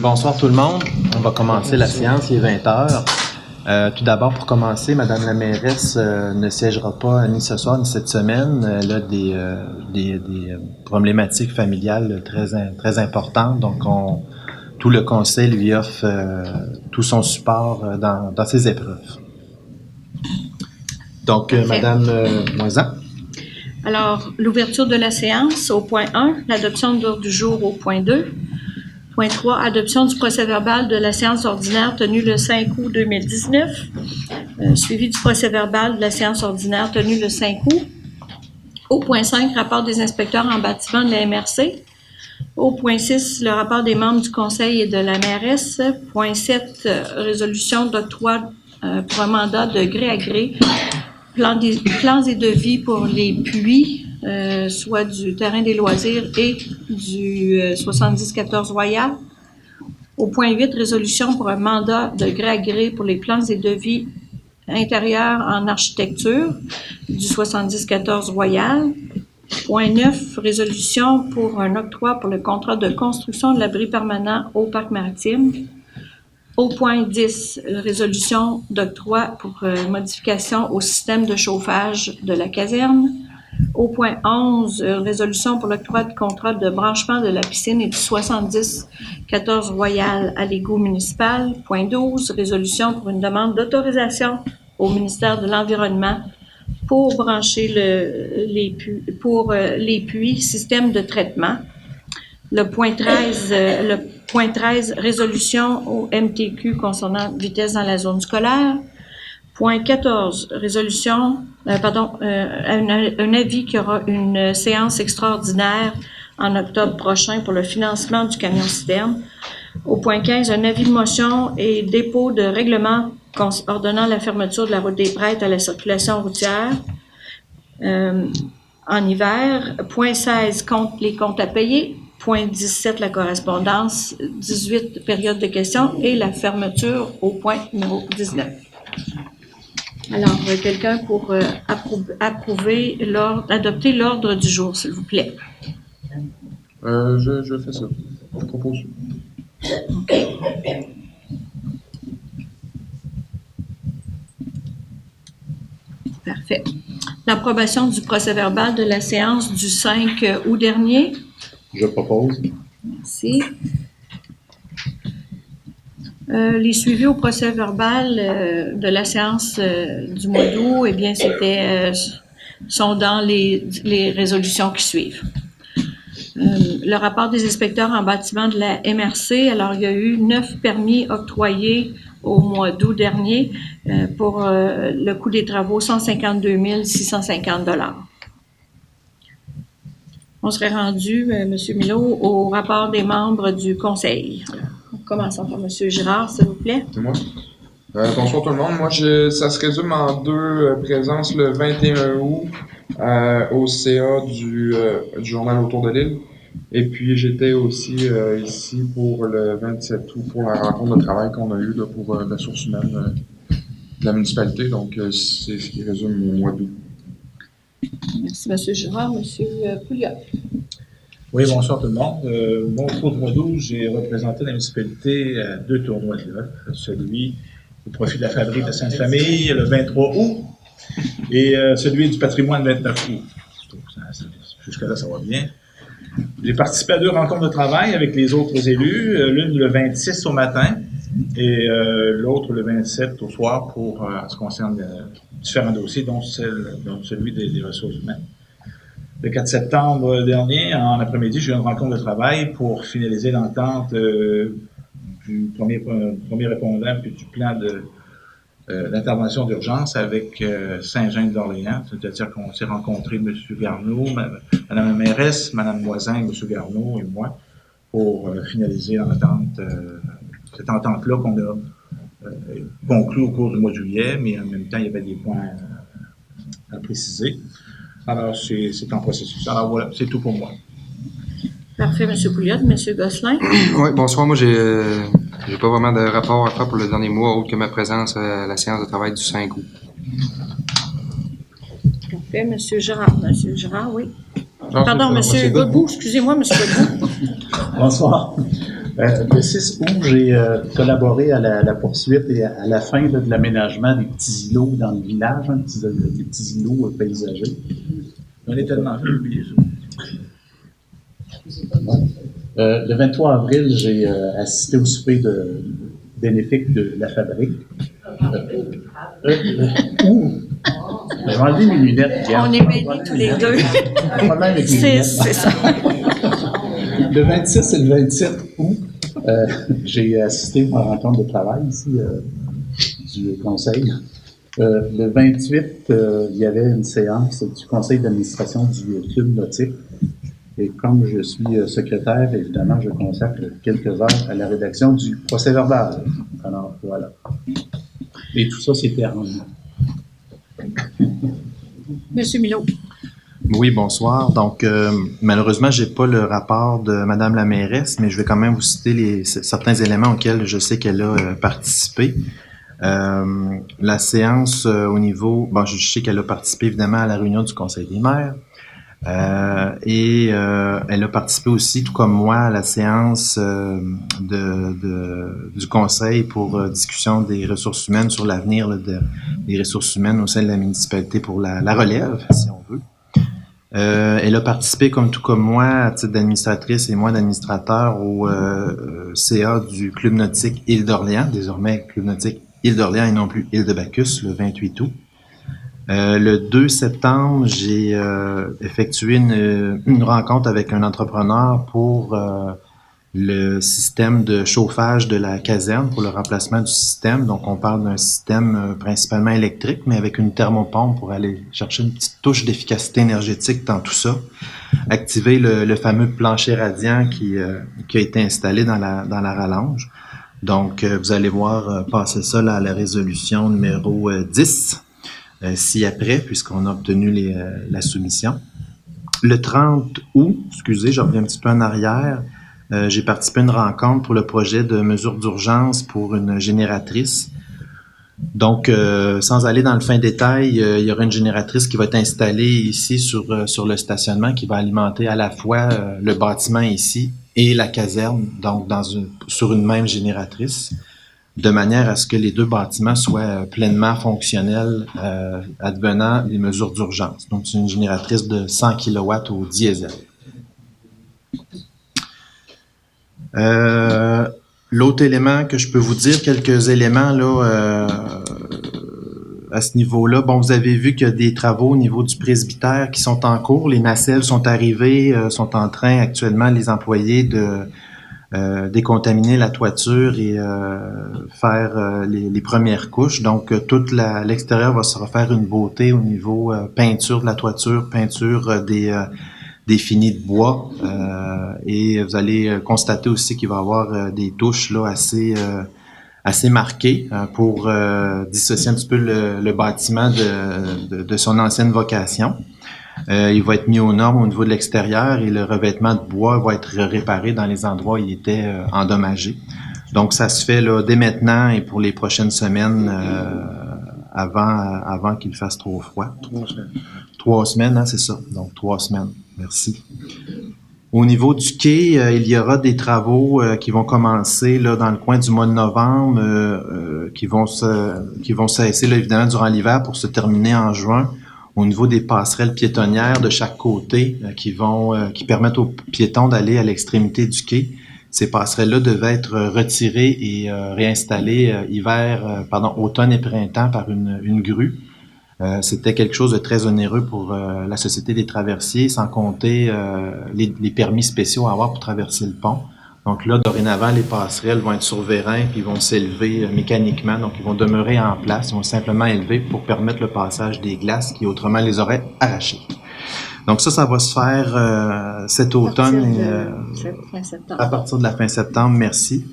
Bonsoir tout le monde. On va commencer la séance, il est 20 heures. Tout d'abord, pour commencer, Madame la mairesse ne siégera pas ni ce soir ni cette semaine. Elle a des problématiques familiales très importantes. Donc, tout le conseil lui offre tout son support dans ses épreuves. Donc, Madame Moisan. Alors, l'ouverture de la séance au point 1, l'adoption de l'ordre du jour au point 2. Point 3, adoption du procès-verbal de la séance ordinaire tenue le 5 août 2019, suivi du procès-verbal de la séance ordinaire tenue le 5 août. Au point 5, rapport des inspecteurs en bâtiment de la MRC. Au point 6, le rapport des membres du conseil et de la mairesse. Point 7, résolution d'octroi pour un mandat de gré à gré, plans et devis pour les puits, soit du terrain des loisirs et du 7014 Royal. Au point 8, résolution pour un mandat de gré à gré pour les plans et devis intérieurs en architecture du 7014 Royal. Point 9, résolution pour un octroi pour le contrat de construction de l'abri permanent au Parc maritime. Au point 10, résolution d'octroi pour modification au système de chauffage de la caserne. Au point 11, résolution pour l'octroi de contrat de branchement de la piscine et du 7014 Royal à l'égout municipal. Point 12, résolution pour une demande d'autorisation au ministère de l'Environnement pour brancher les puits système de traitement. Le point 13, résolution au MTQ concernant vitesse dans la zone scolaire. Point 14, résolution, un avis qu'il y aura une séance extraordinaire en octobre prochain pour le financement du camion citerne. Au point 15, un avis de motion et dépôt de règlement ordonnant la fermeture de la route des Prêtres à la circulation routière en hiver. Point 16, les comptes à payer. Point 17, la correspondance. 18, période de questions et la fermeture au point numéro 19. Alors, quelqu'un pour adopter l'ordre du jour, s'il vous plaît. Je fais ça. Je propose. OK. Parfait. L'approbation du procès-verbal de la séance du 5 août dernier. Je propose. Merci. Les suivis au procès-verbal de la séance du mois d'août, eh bien, sont dans les résolutions qui suivent. Le rapport des inspecteurs en bâtiment de la MRC, alors il y a eu 9 permis octroyés au mois d'août dernier pour le coût des travaux, 152 650 $. On serait rendu, M. Milot, au rapport des membres du conseil. Commençons par M. Girard, s'il vous plaît. C'est moi. Bonsoir tout le monde. Moi, ça se résume en 2 présences le 21 août au CA du journal Autour de l'île. Et puis, j'étais aussi ici pour le 27 août pour la rencontre de travail qu'on a eue là, pour la source humaine de la municipalité. Donc, c'est ce qui résume mon mois d'août. Merci, M. Girard. M. Pouliot. Oui, bonsoir tout le monde. Mon cours de mois d'août, j'ai représenté la municipalité à 2 tournois de golf. Celui au profit de la fabrique de Sainte-Famille le 23 août et celui du patrimoine le 29 août. Jusque-là, ça va bien. J'ai participé à 2 rencontres de travail avec les autres élus, l'une le 26 au matin et l'autre le 27 au soir pour ce qui concerne différents dossiers, dont celui des ressources humaines. Le 4 septembre dernier, en après-midi, j'ai eu une rencontre de travail pour finaliser l'entente du premier répondant puis du plan d'intervention d'urgence avec Saint-Jean-d'Orléans. C'est-à-dire qu'on s'est rencontrés, M. Garneau, Mme la mairesse, Mme Moisan, M. Garneau et moi, pour finaliser l'entente, cette entente-là qu'on a conclue au cours du mois de juillet, mais en même temps, il y avait des points à préciser. Alors, c'est en processus. Alors voilà, c'est tout pour moi. Parfait, M. Pouliot. M. Gosselin. Oui, bonsoir. Moi, j'ai pas vraiment de rapport à faire pour le dernier mois, autre que ma présence à la séance de travail du 5 août. Parfait, M. Girard. M. Girard, oui. Pardon, M. Godbout. Excusez-moi, M. Godbout. Bonsoir. Le 6 août, j'ai collaboré à la poursuite et à la fin de l'aménagement des petits îlots dans le village, des petits îlots paysagers. On est tellement fait oublier ça. Le 23 avril, j'ai assisté au souper bénéfique de la fabrique. Je vais enlever mes lunettes. On est mêlés tous les deux. C'est ça. Le 26 et le 27 août, j'ai assisté à une rencontre de travail ici du conseil. Le 28, il y avait une séance du conseil d'administration du club nautique. Et comme je suis secrétaire, évidemment, je consacre quelques heures à la rédaction du procès-verbal. Alors, voilà. Et tout ça, c'était arrangé. Monsieur Milot. Oui, bonsoir. Donc, malheureusement, j'ai pas le rapport de Madame la mairesse, mais je vais quand même vous citer certains éléments auxquels je sais qu'elle a participé. La séance au niveau... Bon, je sais qu'elle a participé évidemment à la réunion du Conseil des maires. Elle a participé aussi, tout comme moi, à la séance du Conseil pour discussion des ressources humaines sur l'avenir des ressources humaines au sein de la municipalité pour la relève, si on veut. Elle a participé, tout comme moi, à titre d'administratrice et moi d'administrateur au CA du Club nautique Île d'Orléans, désormais Club nautique Île d'Orléans et non plus Île de Bacchus, le 28 août. Le 2 septembre, j'ai effectué une rencontre avec un entrepreneur pour le système de chauffage de la caserne, pour le remplacement du système. Donc, on parle d'un système principalement électrique, mais avec une thermopompe pour aller chercher une petite touche d'efficacité énergétique dans tout ça. Activer le fameux plancher radiant qui a été installé dans la rallonge. Donc, vous allez voir passer ça là, à la résolution numéro 10. Ci-après, puisqu'on a obtenu la soumission. Le 30 août, je reviens un petit peu en arrière, j'ai participé à une rencontre pour le projet de mesures d'urgence pour une génératrice. Donc, sans aller dans le fin détail, il y aura une génératrice qui va être installée ici sur le stationnement qui va alimenter à la fois le bâtiment ici et la caserne, donc sur une même génératrice, de manière à ce que les deux bâtiments soient pleinement fonctionnels advenant les mesures d'urgence. Donc, c'est une génératrice de 100 kW au diesel. L'autre élément que je peux vous dire, quelques éléments là à ce niveau-là. Bon, vous avez vu qu'il y a des travaux au niveau du presbytère qui sont en cours. Les nacelles sont arrivées, sont en train actuellement, les employés de décontaminer la toiture et faire les premières couches. Donc, toute l'extérieur va se refaire une beauté au niveau peinture de la toiture, peinture des finis de bois. Et vous allez constater aussi qu'il va y avoir des touches là assez marquées pour dissocier un petit peu le bâtiment de son ancienne vocation. Il va être mis aux normes au niveau de l'extérieur et le revêtement de bois va être réparé dans les endroits où il était endommagé. Donc, ça se fait là dès maintenant et pour les prochaines semaines avant qu'il fasse trop froid. 3 semaines. 3 semaines, hein, c'est ça. Donc, 3 semaines. Merci. Au niveau du quai, il y aura des travaux qui vont commencer là dans le coin du mois de novembre, qui vont cesser là, évidemment durant l'hiver pour se terminer en juin. Au niveau des passerelles piétonnières de chaque côté qui permettent aux piétons d'aller à l'extrémité du quai. Ces passerelles-là devaient être retirées et réinstallées automne et printemps par une grue. C'était quelque chose de très onéreux pour la Société des traversiers, sans compter les permis spéciaux à avoir pour traverser le pont. Donc là, dorénavant, les passerelles vont être sur vérin puis vont s'élever mécaniquement. Donc, ils vont demeurer en place. Ils vont simplement élever pour permettre le passage des glaces qui autrement les auraient arrachées. Donc ça va se faire cet automne. À partir de la fin septembre, merci.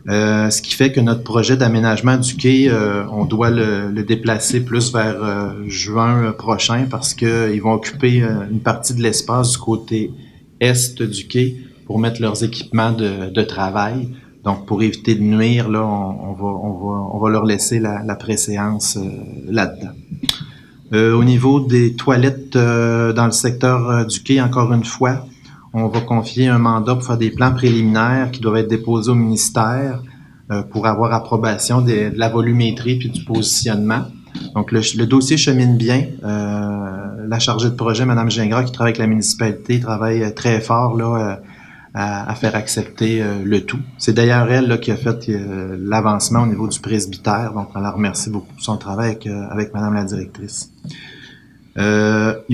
Ce qui fait que notre projet d'aménagement du quai, on doit le déplacer plus vers juin prochain parce qu'ils vont occuper une partie de l'espace du côté est du quai pour mettre leurs équipements de travail. Donc, pour éviter de nuire, là, on va leur laisser la préséance là-dedans. Au niveau des toilettes dans le secteur du quai, encore une fois, on va confier un mandat pour faire des plans préliminaires qui doivent être déposés au ministère pour avoir approbation de la volumétrie puis du positionnement. Donc, le dossier chemine bien. La chargée de projet, Mme Gingras, qui travaille avec la municipalité, travaille très fort là, à faire accepter le tout. C'est d'ailleurs elle là, qui a fait l'avancement au niveau du presbytère. Donc, on la remercie beaucoup pour son travail avec Mme la directrice. Il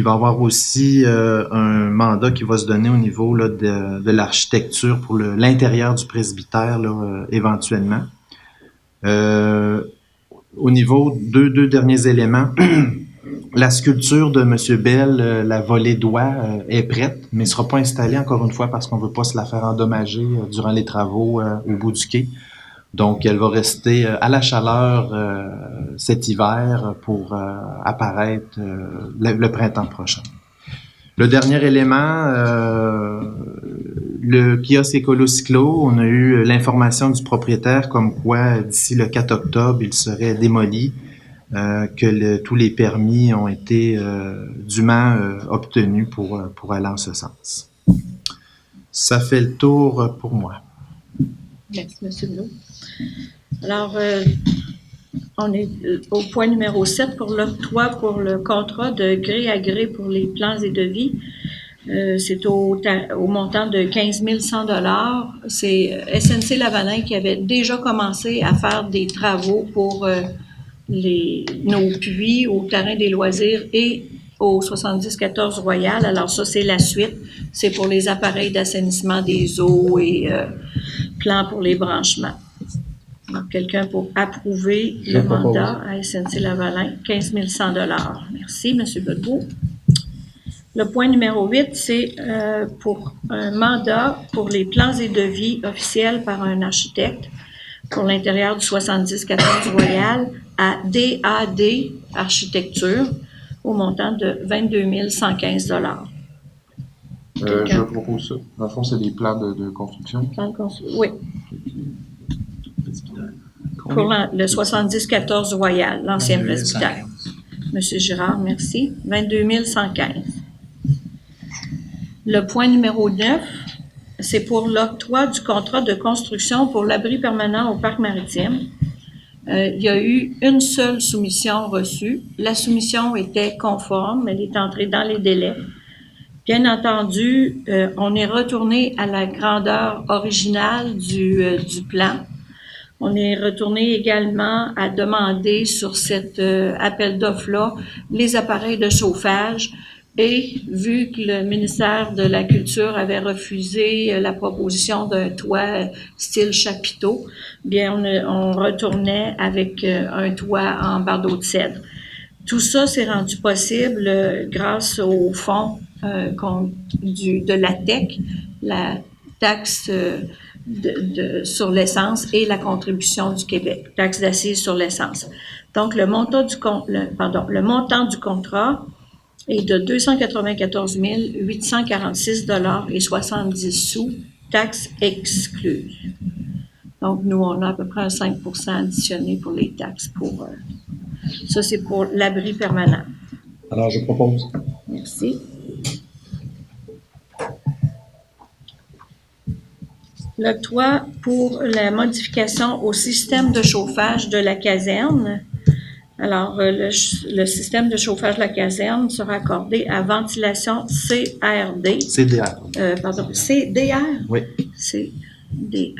va y avoir aussi un mandat qui va se donner au niveau là, de l'architecture pour l'intérieur du presbytère là, éventuellement. Au niveau deux derniers éléments, la sculpture de M. Bell, la volée d'oie, est prête, mais ne sera pas installée encore une fois parce qu'on ne veut pas se la faire endommager durant les travaux au bout du quai. Donc, elle va rester à la chaleur cet hiver pour apparaître le printemps prochain. Le dernier élément, le kiosque écolo-cyclo, on a eu l'information du propriétaire comme quoi d'ici le 4 octobre, il serait démoli, que tous les permis ont été dûment obtenus pour aller en ce sens. Ça fait le tour pour moi. Merci, M. Blot. Alors, on est au point numéro 7 pour l'octroi pour le contrat de gré à gré pour les plans et devis. C'est au montant de 15 100 $. C'est SNC Lavalin qui avait déjà commencé à faire des travaux pour nos puits au terrain des loisirs et au 7014 Royal. Alors ça, c'est la suite. C'est pour les appareils d'assainissement des eaux et plans pour les branchements. Donc, quelqu'un pour approuver le mandat à SNC Lavalin, 15 100 $. Merci, M. Godbout. Le point numéro 8, c'est pour un mandat pour les plans et devis officiels par un architecte pour l'intérieur du 7014 Royal à DAD Architecture au montant de 22 115 $. Je propose ça. Dans le fond, c'est des plans de construction. Oui. Pour le 7014 Royal, l'ancien presbytère. Monsieur Girard, merci. 22 115. Le point numéro 9, c'est pour l'octroi du contrat de construction pour l'abri permanent au parc maritime. Il y a eu une seule soumission reçue. La soumission était conforme, elle est entrée dans les délais. Bien entendu, on est retourné à la grandeur originale du plan. On est retourné également à demander sur cet appel d'offres-là les appareils de chauffage. Et vu que le ministère de la Culture avait refusé la proposition d'un toit style chapiteau, bien on retournait avec un toit en bardeau de cèdre. Tout ça s'est rendu possible grâce au fonds de la TEC, la taxe sur l'essence et la contribution du Québec, taxe d'assises sur l'essence. Donc le montant du contrat est de 294 846 $ et 70 sous, taxes excluses. Donc, nous, on a à peu près un 5 % additionné pour les taxes. Ça, c'est pour l'abri permanent. Alors, je propose. Merci. L'octroi pour la modification au système de chauffage de la caserne. Alors, le système de chauffage de la caserne sera accordé à Ventilation CRD. CDR. CDR? Oui. CDR.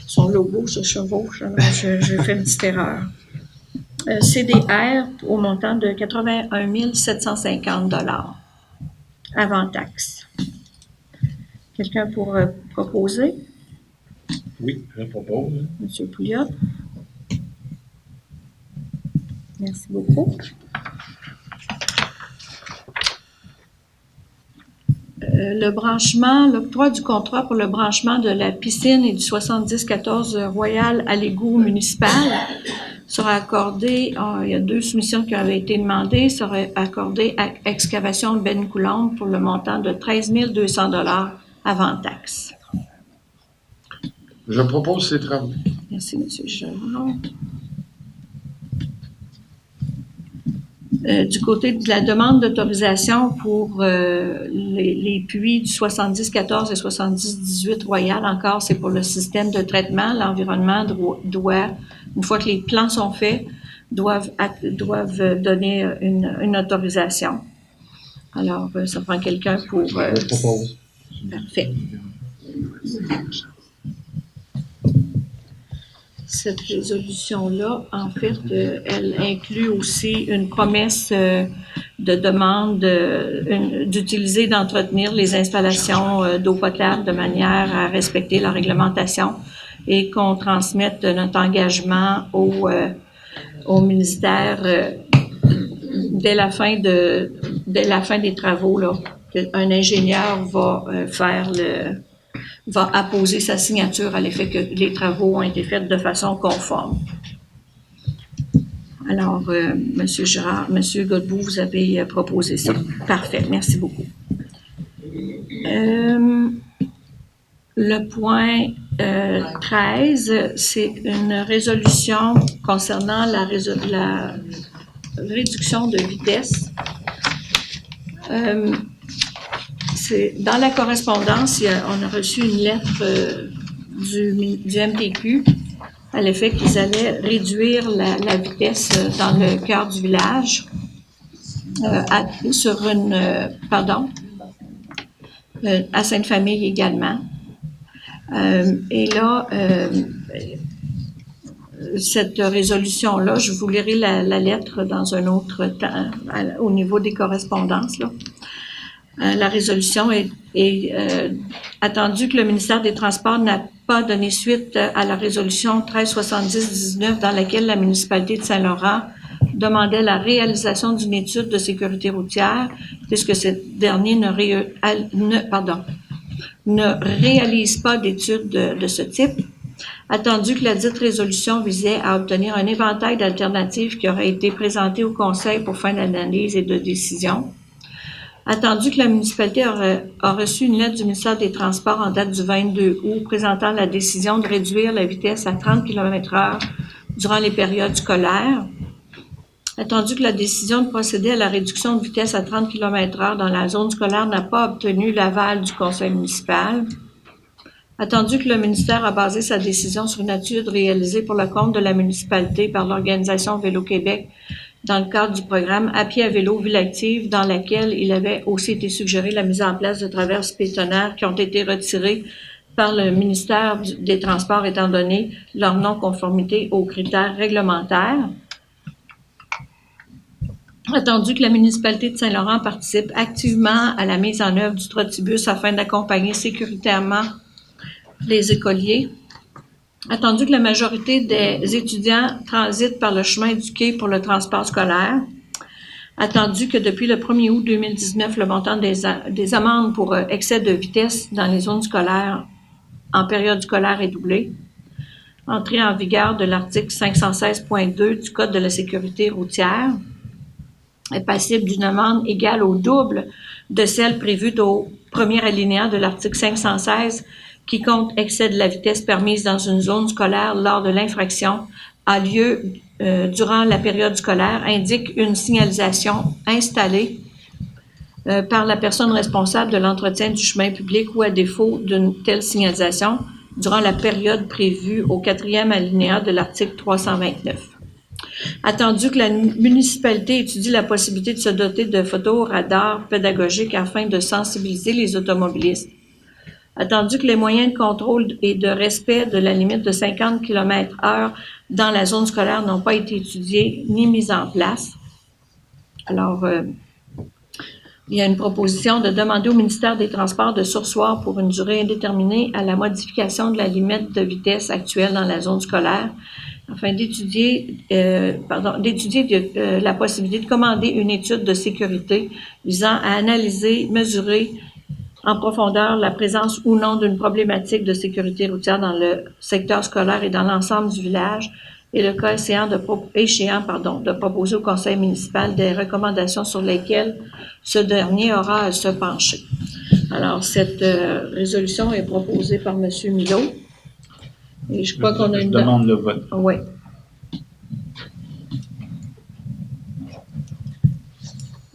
Son logo se chevauche, alors je fais une petite erreur. CDR au montant de 81 750 $ avant taxe. Quelqu'un pour proposer? Oui, je propose. Monsieur Pouliot. Merci beaucoup. L'octroi du contrat pour le branchement de la piscine et du 7014 Royal à l'égout municipal sera accordé, il y a 2 soumissions qui avaient été demandées, sera accordé à Excavation de Ben-Coulombe pour le montant de 13 200 $ avant taxe. Je propose ces travaux. Merci, M. Girard. Du côté de la demande d'autorisation pour les puits du 7014 et 7018 Royal, encore, c'est pour le système de traitement. L'environnement doit, une fois que les plans sont faits, doivent donner une autorisation. Alors, ça prend quelqu'un pour... Je propose. Parfait. Cette résolution-là, en fait, elle inclut aussi une promesse de demande d'utiliser et d'entretenir les installations d'eau potable de manière à respecter la réglementation et qu'on transmette notre engagement au ministère dès la fin des travaux, là, qu'un ingénieur va apposer sa signature à l'effet que les travaux ont été faits de façon conforme. Alors, Monsieur Girard, Monsieur Godbout, vous avez proposé ça. Parfait, merci beaucoup. Le point 13, c'est une résolution concernant la réduction de vitesse. Dans la correspondance, on a reçu une lettre du MTQ à l'effet qu'ils allaient réduire la vitesse dans le cœur du village à Sainte-Famille également. Et là, cette résolution-là, je vous lirai la lettre dans un autre temps au niveau des correspondances, là. La résolution est attendu que le ministère des Transports n'a pas donné suite à la résolution 1370-19 dans laquelle la municipalité de Saint-Laurent demandait la réalisation d'une étude de sécurité routière, puisque ce dernier ne réalise pas d'études de ce type. Attendu que la dite résolution visait à obtenir un éventail d'alternatives qui aurait été présenté au Conseil pour fin d'analyse et de décision. Attendu que la municipalité a reçu une lettre du ministère des Transports en date du 22 août présentant la décision de réduire la vitesse à 30 km/h durant les périodes scolaires. Attendu que la décision de procéder à la réduction de vitesse à 30 km/h dans la zone scolaire n'a pas obtenu l'aval du conseil municipal. Attendu que le ministère a basé sa décision sur une étude réalisée pour le compte de la municipalité par l'organisation Vélo Québec dans le cadre du programme À pied à vélo Ville active, dans laquelle il avait aussi été suggéré la mise en place de traverses piétonnaires qui ont été retirées par le ministère des Transports étant donné leur non-conformité aux critères réglementaires. Attendu que la municipalité de Saint-Laurent participe activement à la mise en œuvre du trottibus afin d'accompagner sécuritairement les écoliers. Attendu que la majorité des étudiants transitent par le chemin du quai pour le transport scolaire. Attendu que depuis le 1er août 2019, le montant des amendes pour excès de vitesse dans les zones scolaires en période scolaire est doublé. Entrée en vigueur de l'article 516.2 du Code de la sécurité routière est passible d'une amende égale au double de celle prévue au premier alinéa de l'article 516 qui compte excès de la vitesse permise dans une zone scolaire lors de l'infraction a lieu durant la période scolaire, indique une signalisation installée par la personne responsable de l'entretien du chemin public ou à défaut d'une telle signalisation durant la période prévue au 4e alinéa de l'article 329. Attendu que la municipalité étudie la possibilité de se doter de photoradars pédagogiques afin de sensibiliser les automobilistes. Attendu que les moyens de contrôle et de respect de la limite de 50 km/h dans la zone scolaire n'ont pas été étudiés ni mis en place. Alors, il y a une proposition de demander au ministère des Transports de surseoir pour une durée indéterminée à la modification de la limite de vitesse actuelle dans la zone scolaire afin d'étudier la possibilité de commander une étude de sécurité visant à analyser, mesurer en profondeur la présence ou non d'une problématique de sécurité routière dans le secteur scolaire et dans l'ensemble du village et le cas échéant de proposer au conseil municipal des recommandations sur lesquelles ce dernier aura à se pencher. Alors, cette résolution est proposée par M. Milot. Et je crois qu'on a une demande le vote. Oui.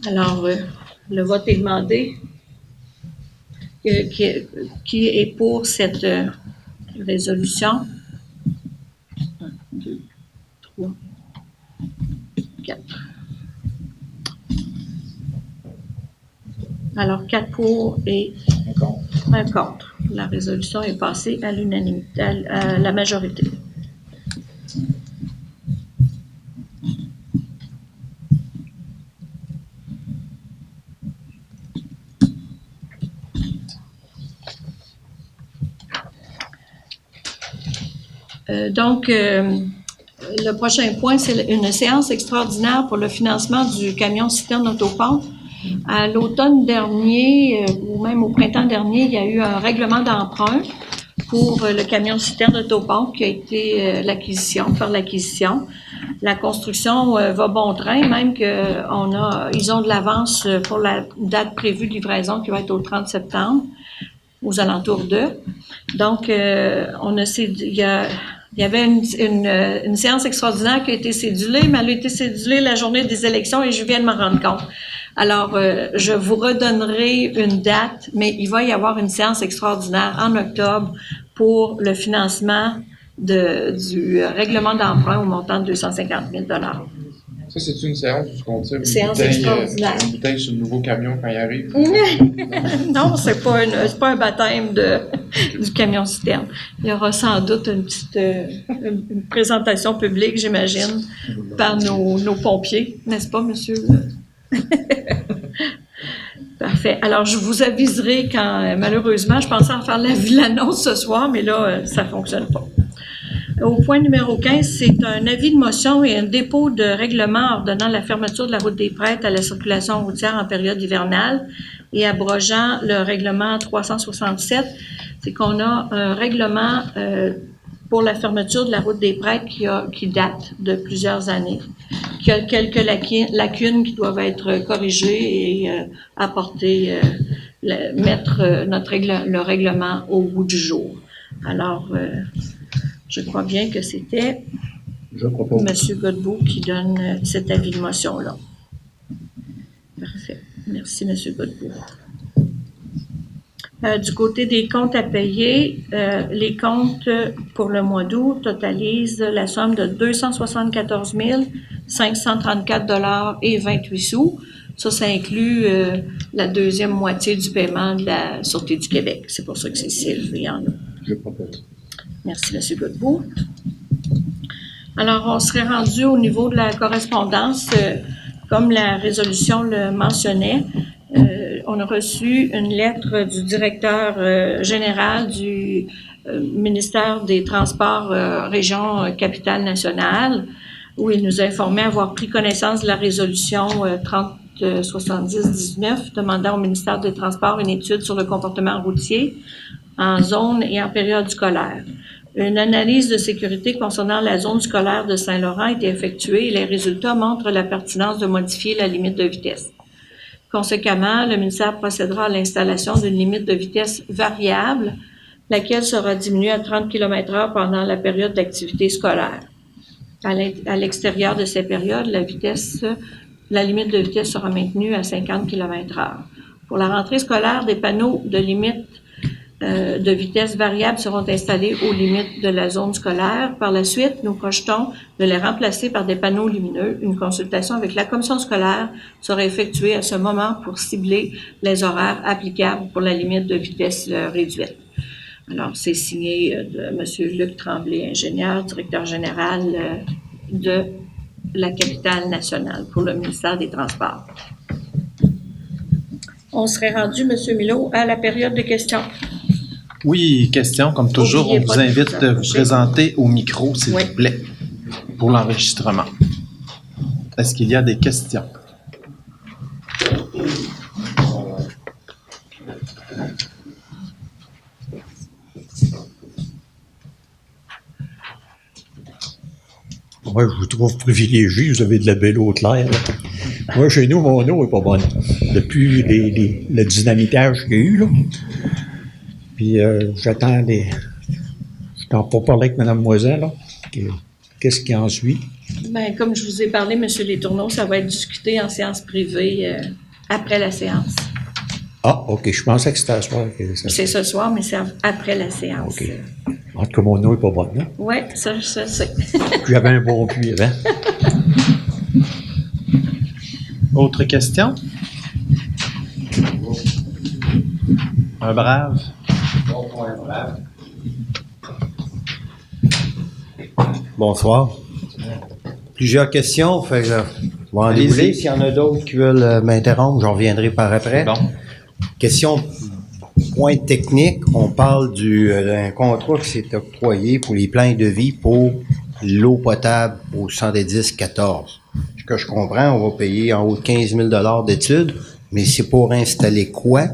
Alors, le vote est demandé. Qui est pour cette résolution? 1, 2, 3, 4. Alors, 4 pour et 1 contre. La résolution est passée à l'unanimité, à la majorité. Donc, le prochain point, c'est une séance extraordinaire pour le financement du camion citerne autopompe. À l'automne dernier, ou même au printemps dernier, il y a eu un règlement d'emprunt pour le camion citerne autopompe qui a été faire l'acquisition. La construction va bon train, même ils ont de l'avance pour la date prévue de livraison qui va être au 30 septembre, aux alentours d'eux. Donc, il y avait une séance extraordinaire qui a été cédulée, mais elle a été cédulée la journée des élections et je viens de m'en rendre compte. Alors, je vous redonnerai une date, mais il va y avoir une séance extraordinaire en octobre pour le financement du règlement d'emprunt au montant de 250 000 $. Ça, c'est une séance où on tire une bouteille sur le nouveau camion quand il arrive? Non, c'est pas un baptême du camion citerne. Il y aura sans doute une présentation publique, j'imagine, par nos pompiers, n'est-ce pas, monsieur? Parfait. Alors, je vous aviserai quand, malheureusement, je pensais en faire l'annonce ce soir, mais là, ça fonctionne pas. Au point numéro 15, c'est un avis de motion et un dépôt de règlement ordonnant la fermeture de la route des Prêtres à la circulation routière en période hivernale et abrogeant le règlement 367. C'est qu'on a un règlement pour la fermeture de la route des Prêtres qui date de plusieurs années, qui a quelques lacunes qui doivent être corrigées et apporter, mettre le règlement au bout du jour. Alors, je crois bien que c'était M. Godbout qui donne cet avis de motion-là. Parfait. Merci, M. Godbout. Du côté des comptes à payer, les comptes pour le mois d'août totalisent la somme de 274 534 $ et 28 sous. Ça inclut la deuxième moitié du paiement de la Sûreté du Québec. C'est pour ça que c'est ici élevé en eau. Je propose. Merci, M. Godbout. Alors, on serait rendu au niveau de la correspondance, comme la résolution le mentionnait. On a reçu une lettre du directeur général du ministère des Transports région Capitale-Nationale, où il nous informait avoir pris connaissance de la résolution 3070-19 demandant au ministère des Transports une étude sur le comportement routier en zone et en période scolaire. Une analyse de sécurité concernant la zone scolaire de Saint-Laurent a été effectuée et les résultats montrent la pertinence de modifier la limite de vitesse. Conséquemment, le ministère procédera à l'installation d'une limite de vitesse variable, laquelle sera diminuée à 30 km/h pendant la période d'activité scolaire. À l'extérieur de ces périodes, la limite de vitesse sera maintenue à 50 km/h. Pour la rentrée scolaire, des panneaux de limite de vitesse variable seront installés aux limites de la zone scolaire. Par la suite, nous projetons de les remplacer par des panneaux lumineux. Une consultation avec la commission scolaire sera effectuée à ce moment pour cibler les horaires applicables pour la limite de vitesse réduite. Alors, c'est signé de M. Luc Tremblay, ingénieur, directeur général de la Capitale-Nationale pour le ministère des Transports. On serait rendu, M. Milot, à la période de questions. Oui, question. Comme toujours, on vous invite à vous présenter au micro, s'il vous plaît, pour l'enregistrement. Est-ce qu'il y a des questions? Moi, je vous trouve privilégié, vous avez de la belle eau claire. Là. Moi, chez nous, mon eau est pas bonne. Depuis le dynamitage qu'il y a eu, là. Puis j'attends pour parler avec Mme Moisin, là. Qu'est-ce qui en suit? Ben, comme je vous ai parlé, M. Letourneau, ça va être discuté en séance privée après la séance. Ah, OK. Je pensais que c'était à soir. C'est ce soir, mais c'est après la séance. OK. En tout cas, mon eau n'est pas bonne, non? Oui, ça, c'est. Puis j'avais un bon puits avant. Autre question? Un brave. Bonsoir. Plusieurs questions, fait que je vais en Allez-y. dérouler. S'il y en a d'autres qui veulent m'interrompre, j'en reviendrai par après. Bon. Question point technique, on parle d'un contrat qui s'est octroyé pour les plans de vie pour l'eau potable au 110-14. Ce que je comprends, on va payer en haut de 15 000 d'études, mais c'est pour installer quoi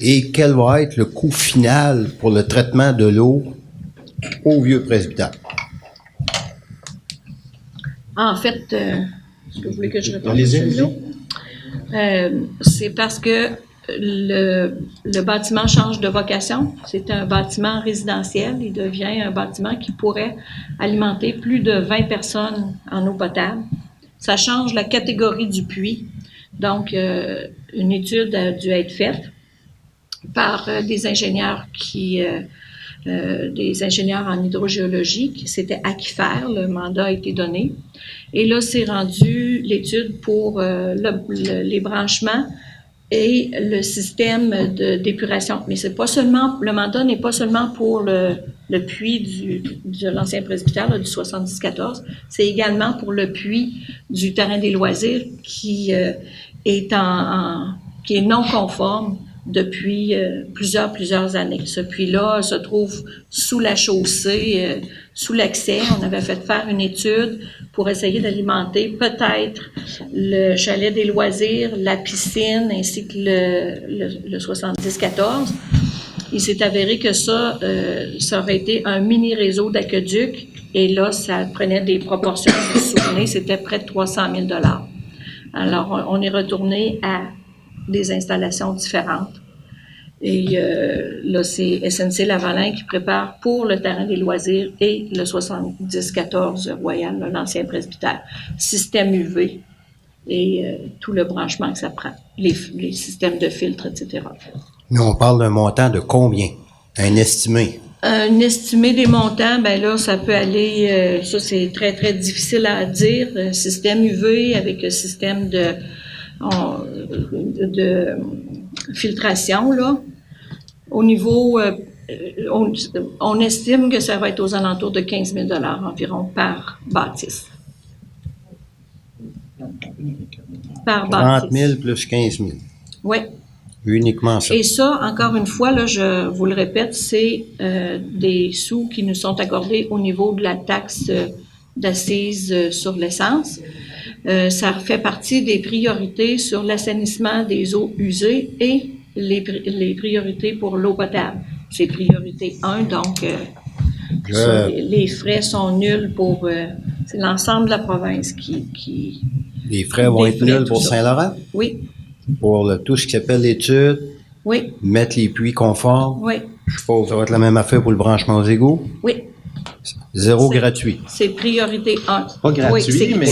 et quel va être le coût final pour le traitement de l'eau au vieux presbytère? En fait, est-ce que vous voulez que je réponde? Allez-y, M. Hulot? C'est parce que le bâtiment change de vocation. C'est un bâtiment résidentiel. Il devient un bâtiment qui pourrait alimenter plus de 20 personnes en eau potable. Ça change la catégorie du puits. Donc, une étude a dû être faite par des ingénieurs des ingénieurs en hydrogéologie. C'était Aquifère, le mandat a été donné. Et là, c'est rendu l'étude pour les branchements et le système d'épuration. Mais c'est pas seulement, le mandat n'est pas seulement pour le puits de l'ancien presbytère, là, du 70-14, c'est également pour le puits du terrain des loisirs qui est qui est non conforme depuis plusieurs années. Ce puits-là se trouve sous la chaussée, sous l'accès. On avait fait faire une étude pour essayer d'alimenter peut-être le chalet des loisirs, la piscine, ainsi que le 70-14. Il s'est avéré que ça aurait été un mini-réseau d'aqueduc, et là, ça prenait des proportions, vous vous souvenez, c'était près de 300 000 $. Alors, on est retourné à des installations différentes. Et là, c'est SNC-Lavalin qui prépare pour le terrain des loisirs et le 70-14 Royal, là, l'ancien presbytère. Système UV et tout le branchement que ça prend, les systèmes de filtres, etc. Mais on parle d'un montant de combien? Un estimé? Un estimé des montants, ben là, ça peut aller, ça c'est très, très difficile à dire. Système UV avec le système de filtration, là. Au niveau, on estime que ça va être aux alentours de 15 000 $ environ par bâtisse. Par 30 bâtisse. 000 plus 15 000. Oui. Uniquement ça. Et ça, encore une fois, là, je vous le répète, c'est des sous qui nous sont accordés au niveau de la taxe d'assises sur l'essence. Ça fait partie des priorités sur l'assainissement des eaux usées et les priorités pour l'eau potable. C'est priorité 1, donc les frais sont nuls pour... c'est l'ensemble de la province qui Les frais vont être nuls pour Saint-Laurent? Oui, Pour tout ce qui s'appelle l'étude, oui, mettre les puits conformes. oui, Je suppose que ça va être la même affaire pour le branchement aux égouts. oui. Zéro C'est- gratuit C'est priorité 1. Pas gratuit, oui, mais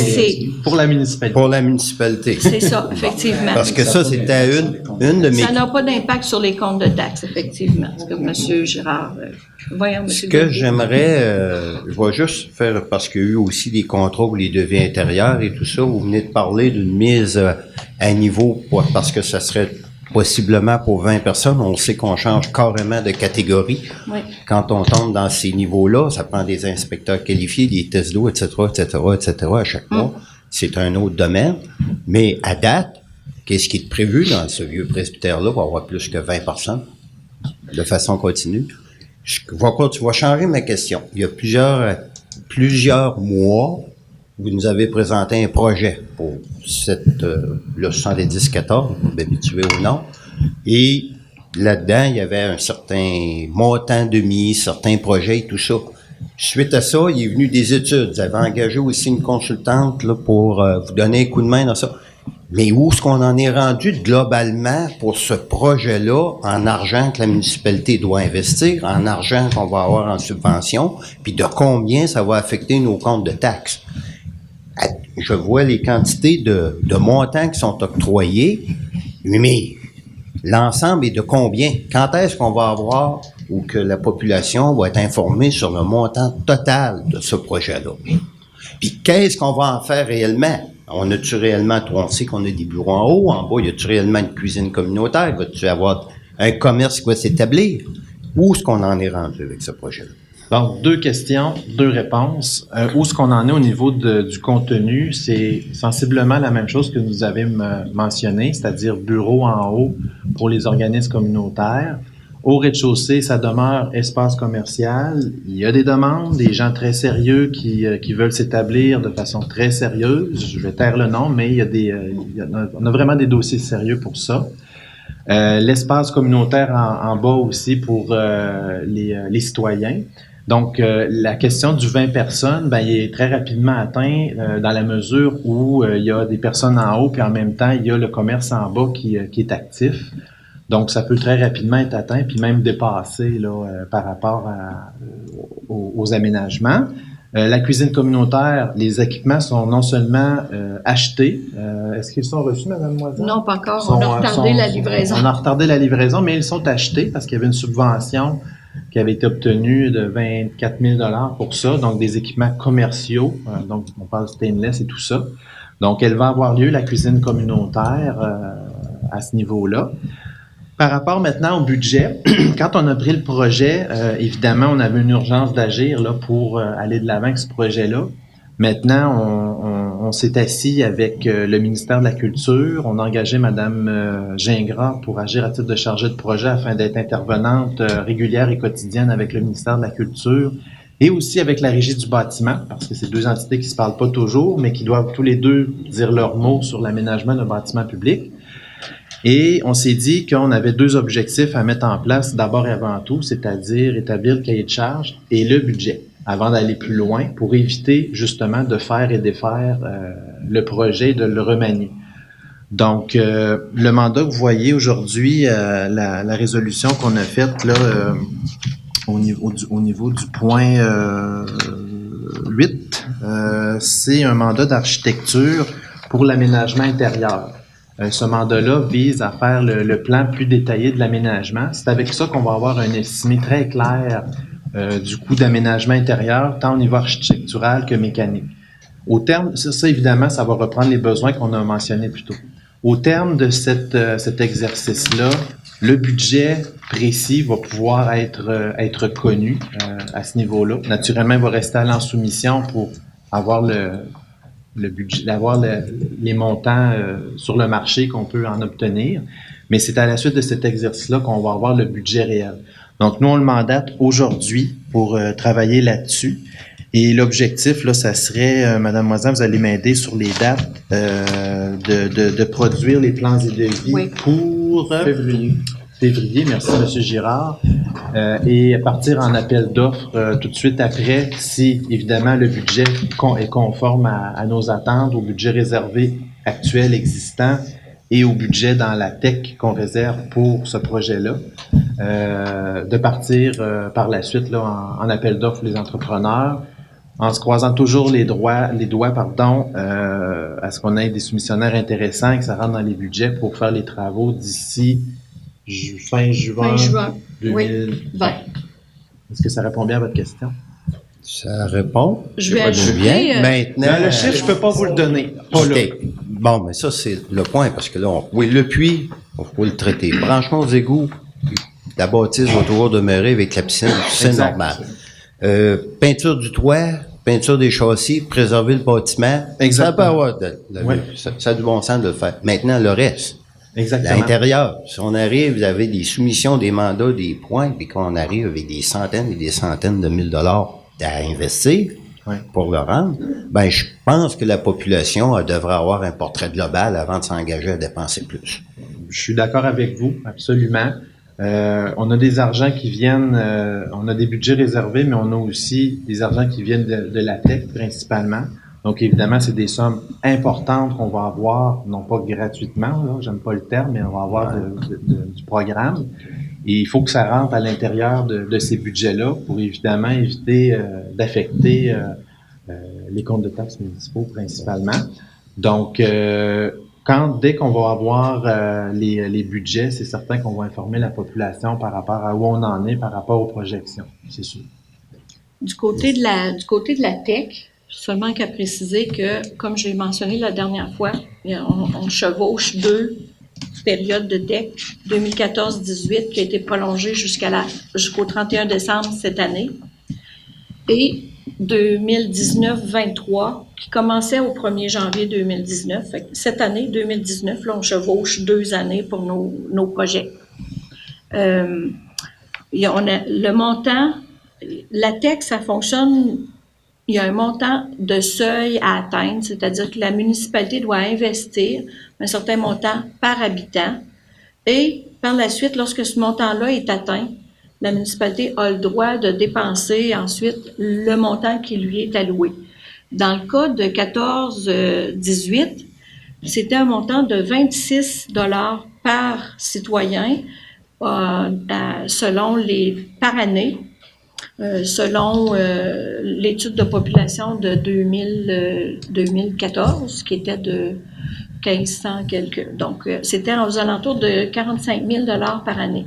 pour la municipalité. pour la municipalité. C'est ça, effectivement. Parce que ça, c'était une de mes... Ça n'a pas d'impact sur les comptes de taxes, effectivement. Ce que M. Gérard... voyons, M. Ce que j'aimerais, je vais juste faire, parce qu'il y a eu aussi des contrats pour les devis intérieurs et tout ça, vous venez de parler d'une mise à niveau, parce que ça serait possiblement pour 20 personnes. On sait qu'on change carrément de catégorie. Oui. Quand on tombe dans ces niveaux-là, ça prend des inspecteurs qualifiés, des tests d'eau, etc., à chaque mois. C'est un autre domaine. Mais à date, qu'est-ce qui est prévu dans ce vieux presbytère-là pour avoir plus que 20 personnes de façon continue? Je vais changer ma question. Il y a plusieurs mois, vous nous avez présenté un projet pour le 70-14, habitué ou non, et là-dedans, il y avait un certain montant de mise, certains projets et tout ça. Suite à ça, il est venu des études. Vous avez engagé aussi une consultante là, pour vous donner un coup de main dans ça. Mais où est-ce qu'on en est rendu globalement pour ce projet-là, en argent que la municipalité doit investir, en argent qu'on va avoir en subvention, puis de combien ça va affecter nos comptes de taxes? je vois les quantités de montants qui sont octroyés, mais l'ensemble est de combien? Quand est-ce qu'on va avoir ou que la population va être informée sur le montant total de ce projet-là? Puis qu'est-ce qu'on va en faire réellement? On a-tu réellement, on sait qu'on a des bureaux en haut, en bas, y a-tu réellement une cuisine communautaire? Va-tu avoir un commerce qui va s'établir? Où est-ce qu'on en est rendu avec ce projet-là? Donc, 2 questions, 2 réponses. Où est-ce qu'on en est au niveau du contenu? C'est sensiblement la même chose que vous avez mentionné, c'est-à-dire bureau en haut pour les organismes communautaires. Au rez-de-chaussée, ça demeure espace commercial. Il y a des demandes, des gens très sérieux qui veulent s'établir de façon très sérieuse. Je vais taire le nom, mais on a vraiment des dossiers sérieux pour ça. L'espace communautaire en bas aussi pour les citoyens. Donc, la question du 20 personnes, ben, il est très rapidement atteint dans la mesure où il y a des personnes en haut, puis en même temps, il y a le commerce en bas qui est actif. Donc, ça peut très rapidement être atteint, puis même dépassé là, par rapport aux aménagements. La cuisine communautaire, les équipements sont non seulement achetés. Est-ce qu'ils sont reçus, Mme Moisan? Non, pas encore. On a retardé la livraison. On a retardé la livraison, mais ils sont achetés parce qu'il y avait une subvention qui avait été obtenue de 24 000 $ pour ça, donc des équipements commerciaux. Donc, on parle stainless et tout ça. Donc, elle va avoir lieu, la cuisine communautaire, à ce niveau-là. Par rapport maintenant au budget, quand on a pris le projet, évidemment, on avait une urgence d'agir là pour aller de l'avant avec ce projet-là. Maintenant, on s'est assis avec le ministère de la Culture. On a engagé Mme Gingras pour agir à titre de chargée de projet afin d'être intervenante régulière et quotidienne avec le ministère de la Culture et aussi avec la Régie du bâtiment, parce que c'est 2 entités qui se parlent pas toujours, mais qui doivent tous les deux dire leur mot sur l'aménagement d'un bâtiment public. Et on s'est dit qu'on avait 2 objectifs à mettre en place, d'abord et avant tout, c'est-à-dire établir le cahier de charges et le budget, avant d'aller plus loin, pour éviter justement de faire et défaire le projet et de le remanier. Donc, le mandat que vous voyez aujourd'hui, la résolution qu'on a faite là, au niveau du point 8, c'est un mandat d'architecture pour l'aménagement intérieur. Ce mandat-là vise à faire le plan plus détaillé de l'aménagement. C'est avec ça qu'on va avoir un estimé très clair du coût d'aménagement intérieur, tant au niveau architectural que mécanique. Au terme, ça évidemment, ça va reprendre les besoins qu'on a mentionnés plus tôt. Au terme de cet exercice-là, le budget précis va pouvoir être connu à ce niveau-là. Naturellement, il va rester à l'ensoumission pour avoir le budget, d'avoir les montants sur le marché qu'on peut en obtenir. Mais c'est à la suite de cet exercice-là qu'on va avoir le budget réel. Donc, nous, on le mandate aujourd'hui pour travailler là-dessus. Et l'objectif, là, ça serait, Madame Moisan, vous allez m'aider sur les dates de produire les plans et devis pour février, merci M. Girard, et partir en appel d'offres tout de suite après, si évidemment le budget est conforme à nos attentes, au budget réservé actuel existant et au budget dans la tech qu'on réserve pour ce projet-là, de partir par la suite là, en appel d'offres pour les entrepreneurs, en se croisant toujours les doigts, à ce qu'on ait des soumissionnaires intéressants et que ça rentre dans les budgets pour faire les travaux d'ici fin juin 2020. Est-ce que ça répond bien à votre question? Ça répond. Je vais ajouter... Bien. Maintenant, Le chiffre, je peux pas vous le donner. OK. Bon, mais ça, c'est le point, parce que là, le puits, on peut le traiter. Branchement aux égouts, la bâtisse va toujours demeurer avec la piscine, c'est normal. Peinture du toit, peinture des châssis, préserver le bâtiment. Exactement. Ça peut avoir ça a du bon sens de le faire. Maintenant, le reste. Exactement. L'intérieur. Si on arrive, vous avez des soumissions, des mandats, des points, puis qu'on arrive avec des centaines et des centaines de $1000 à investir pour le rendre, ben, je pense que la population devrait avoir un portrait global avant de s'engager à dépenser plus. Je suis d'accord avec vous, absolument. On a des argents qui viennent, on a des budgets réservés, mais on a aussi des argents qui viennent de la tech principalement. Donc, évidemment, c'est des sommes importantes qu'on va avoir, non pas gratuitement, là, j'aime pas le terme, mais on va avoir du programme. Et il faut que ça rentre à l'intérieur de ces budgets-là pour évidemment éviter d'affecter les comptes de taxes municipaux principalement. Donc, dès qu'on va avoir les budgets, c'est certain qu'on va informer la population par rapport à où on en est, par rapport aux projections, c'est sûr. Du côté de la tech, seulement qu'à préciser que, comme je l'ai mentionné la dernière fois, on chevauche 2 périodes de tech, 2014-18 qui a été prolongée jusqu'au 31 décembre cette année, et 2019-23 qui commençait au 1er janvier 2019. Fait que cette année, 2019, là, on chevauche 2 années pour nos projets. On a le montant, la tech, ça fonctionne, il y a un montant de seuil à atteindre, c'est-à-dire que la municipalité doit investir un certain montant par habitant et par la suite, lorsque ce montant-là est atteint, la municipalité a le droit de dépenser ensuite le montant qui lui est alloué. Dans le cas de 14-18, c'était un montant de 26 $ par citoyen selon par année. Selon l'étude de population de 2014, qui était de 1500 quelques. Donc, c'était aux alentours de 45 000 $ par année.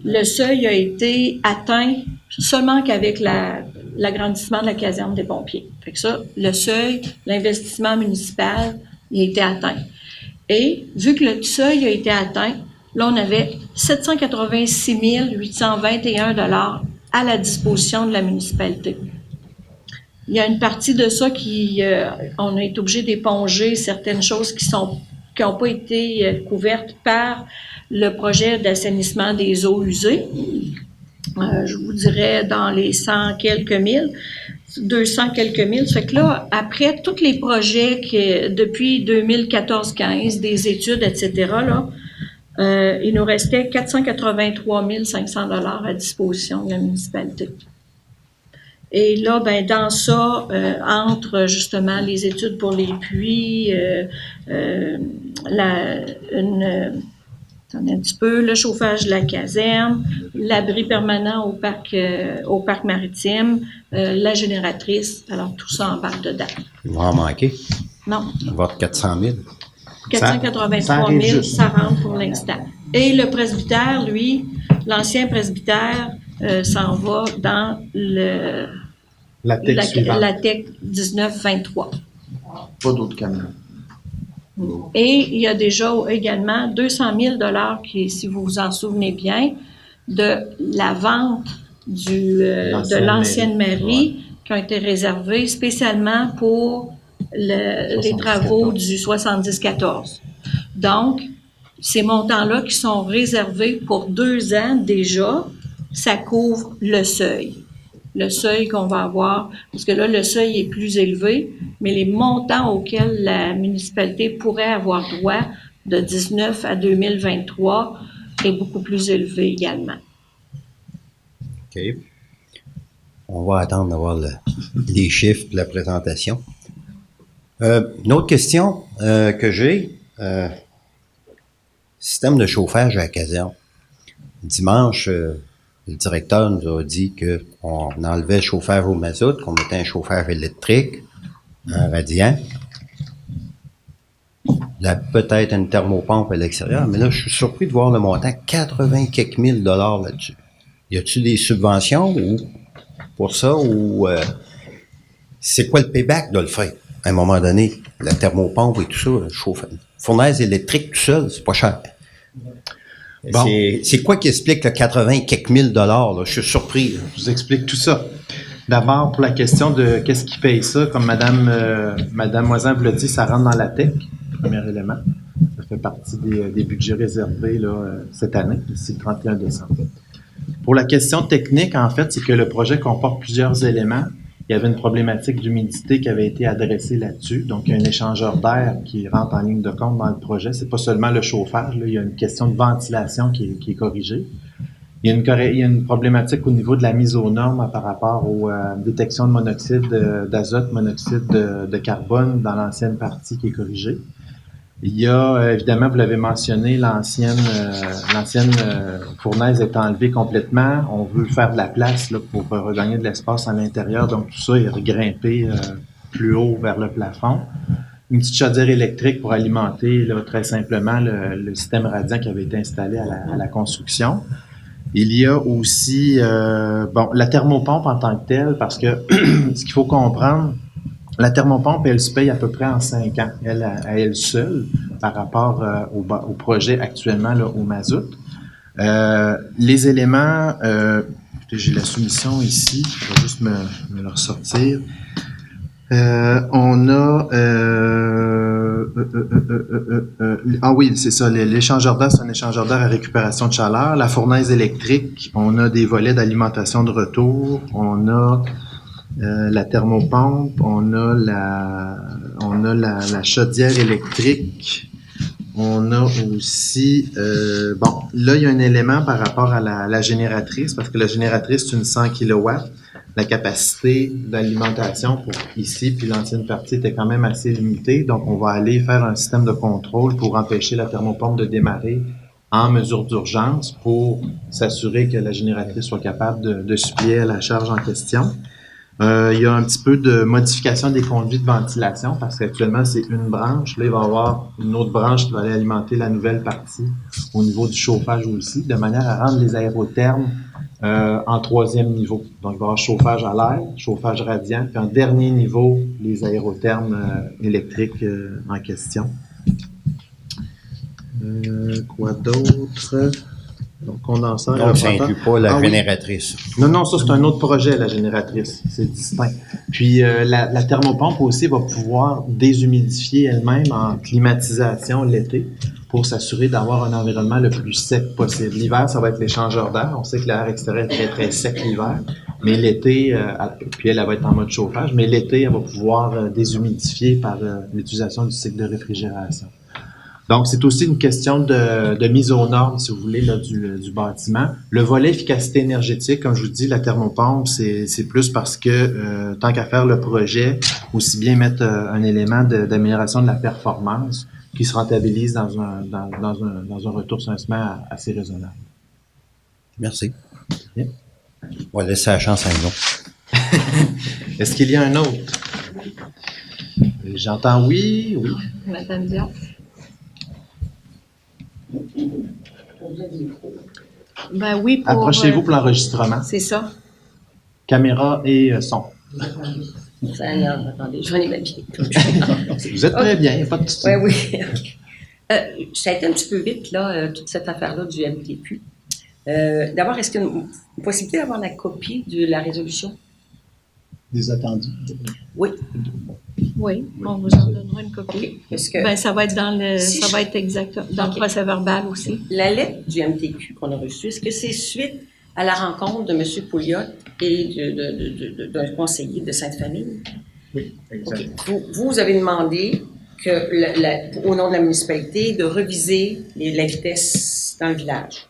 Le seuil a été atteint seulement qu'avec l'agrandissement de la caserne des pompiers. Fait que ça, le seuil, l'investissement municipal, il a été atteint. Et vu que le seuil a été atteint, là, on avait 786 821 $ à la disposition de la municipalité. Il y a une partie de ça on a été obligé d'éponger certaines choses qui n'ont pas été couvertes par le projet d'assainissement des eaux usées. Je vous dirais dans les 100 quelques mille, 200 quelques mille. Ça fait que là, après tous les projets depuis 2014-15, des études, etc., là, il nous restait 483 500 $ à disposition de la municipalité. Et là, ben dans ça, entre justement les études pour les puits, attendez un petit peu, le chauffage de la caserne, l'abri permanent au parc maritime, la génératrice, alors tout ça embarque dedans. Il va en manquer. Non. Il va y avoir 400 000. 483 000, ça rentre pour l'instant. Et le presbytère, lui, l'ancien presbytère, s'en va dans la TEC 19-23. Pas d'autres camions. Et il y a déjà également 200 000 $ qui, si vous vous en souvenez bien, de la vente de l'ancienne mairie qui ont été réservés spécialement pour les travaux du 70-14. Donc, ces montants-là qui sont réservés pour 2 ans déjà, ça couvre le seuil. Le seuil qu'on va avoir, parce que là, le seuil est plus élevé, mais les montants auxquels la municipalité pourrait avoir droit de 19 à 2023 est beaucoup plus élevé également. OK. On va attendre d'avoir les chiffres de la présentation. Une autre question que j'ai, système de chauffage à la caserne. Dimanche, le directeur nous a dit qu'on enlevait le chauffage au mazout, qu'on mettait un chauffage électrique, un radiant. Là, peut-être une thermopompe à l'extérieur, mais là, je suis surpris de voir le montant, 80 quelques mille dollars là-dessus. Y a-t-il des subventions pour ça ou c'est quoi le payback de le faire? À un moment donné, la thermopompe et tout ça, le chauffage, fournaise électrique tout seul, c'est pas cher. Bon. C'est quoi qui explique le 80 quelques mille dollars, là? Je suis surpris. Là. Je vous explique tout ça. D'abord, pour la question de qu'est-ce qui paye ça, comme Madame Moisan vous l'a dit, ça rentre dans la TEC, premier élément. Ça fait partie des budgets réservés là, cette année, d'ici le 31 décembre. Pour la question technique, en fait, c'est que le projet comporte plusieurs éléments. Il y avait une problématique d'humidité qui avait été adressée là-dessus. Donc, il y a un échangeur d'air qui rentre en ligne de compte dans le projet. C'est pas seulement le chauffage, là. Il y a une question de ventilation qui est corrigée. Il y a une problématique au niveau de la mise aux normes par rapport aux détections de monoxyde d'azote, monoxyde de carbone dans l'ancienne partie qui est corrigée. Il y a, évidemment, vous l'avez mentionné, l'ancienne fournaise est enlevée complètement. On veut faire de la place là, pour regagner de l'espace à l'intérieur. Donc, tout ça est regrimpé plus haut vers le plafond. Une petite chaudière électrique pour alimenter là, très simplement le système radiant qui avait été installé à la construction. Il y a aussi la thermopompe en tant que telle, parce que ce qu'il faut comprendre, la thermopompe, elle se paye à peu près en 5 ans, à elle seule, par rapport au projet actuellement là, au mazout. Les éléments, j'ai la soumission ici, je vais juste me le ressortir. On a ah oui, c'est ça, l'échangeur d'air, c'est un échangeur d'air à récupération de chaleur. La fournaise électrique, on a des volets d'alimentation de retour, on a la thermopompe, on a la chaudière électrique, on a aussi là il y a un élément par rapport à la génératrice, parce que la génératrice c'est une 100 kW. La capacité d'alimentation pour ici puis l'ancienne partie était quand même assez limitée, donc on va aller faire un système de contrôle pour empêcher la thermopompe de démarrer en mesure d'urgence pour s'assurer que la génératrice soit capable de suppléer à la charge en question. Il y a un petit peu de modification des conduits de ventilation parce qu'actuellement c'est une branche. Là, il va y avoir une autre branche qui va aller alimenter la nouvelle partie au niveau du chauffage aussi, de manière à rendre les aérothermes en 3e niveau. Donc, il va y avoir chauffage à l'air, chauffage radiant, puis en dernier niveau, les aérothermes électriques en question. Quoi d'autre? Donc, condenseur. Donc, ça inclut pas la génératrice. Oui. Non, ça, c'est un autre projet, la génératrice. C'est distinct. Puis, la thermopompe aussi va pouvoir déshumidifier elle-même en climatisation l'été pour s'assurer d'avoir un environnement le plus sec possible. L'hiver, ça va être l'échangeur d'air. On sait que l'air extérieur est très, très sec l'hiver. Mais l'été, puis elle va être en mode chauffage, mais l'été, elle va pouvoir déshumidifier par l'utilisation du cycle de réfrigération. Donc, c'est aussi une question de mise aux normes, si vous voulez, là, du bâtiment. Le volet efficacité énergétique, comme je vous dis, la thermopompe, c'est plus parce que tant qu'à faire le projet, aussi bien mettre un élément d'amélioration de la performance qui se rentabilise dans un retour sur investissement assez raisonnable. Merci. Bien. On va laisser la chance à un autre. Est-ce qu'il y a un autre? J'entends oui. Madame Dion. Ben oui, pour... Approchez-vous pour l'enregistrement. C'est ça. Caméra et son. Alors, attendez, je vais aller m'habiller. Vous êtes très bien, il n'y a pas de souci. Oui. Ça a été un petit peu vite, là, toute cette affaire-là du MTQ. D'abord, est-ce qu'il y a une possibilité d'avoir la copie de la résolution? Des attendus. Oui. Oui, on vous en donnera une copie. Okay. Parce que ça va être ça va être exact dans le procès verbal aussi. La lettre du MTQ qu'on a reçue, est-ce que c'est suite à la rencontre de M. Pouliot et d'un conseiller de Sainte-Famille? Oui, exactement. Okay. Vous avez demandé que, au nom de la municipalité, de reviser la vitesse dans le village.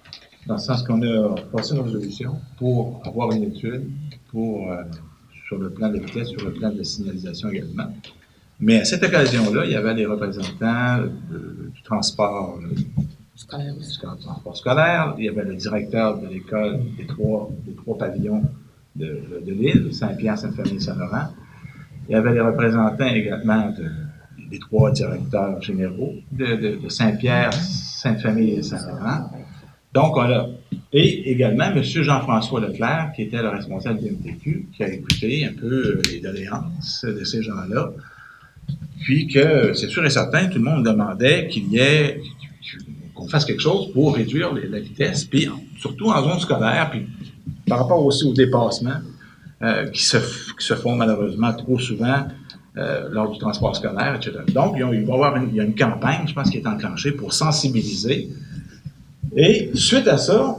Dans le sens qu'on a passé une résolution pour avoir une étude sur le plan de vitesse, sur le plan de la signalisation également. Mais à cette occasion-là, il y avait les représentants du transport scolaire, il y avait le directeur de l'école des trois pavillons de l'île, Saint-Pierre, Sainte-Famille, Saint-Laurent. Il y avait les représentants également des 3 directeurs généraux de Saint-Pierre, Sainte-Famille et Saint-Laurent. Donc, et également M. Jean-François Leclerc, qui était le responsable du MTQ, qui a écouté un peu les doléances de ces gens-là. Puis que, c'est sûr et certain, tout le monde demandait qu'on fasse quelque chose pour réduire la vitesse, puis surtout en zone scolaire, puis par rapport aussi aux dépassements qui se font malheureusement trop souvent lors du transport scolaire, etc. Donc, il y a une campagne, je pense, qui est enclenchée pour sensibiliser. Et suite à ça,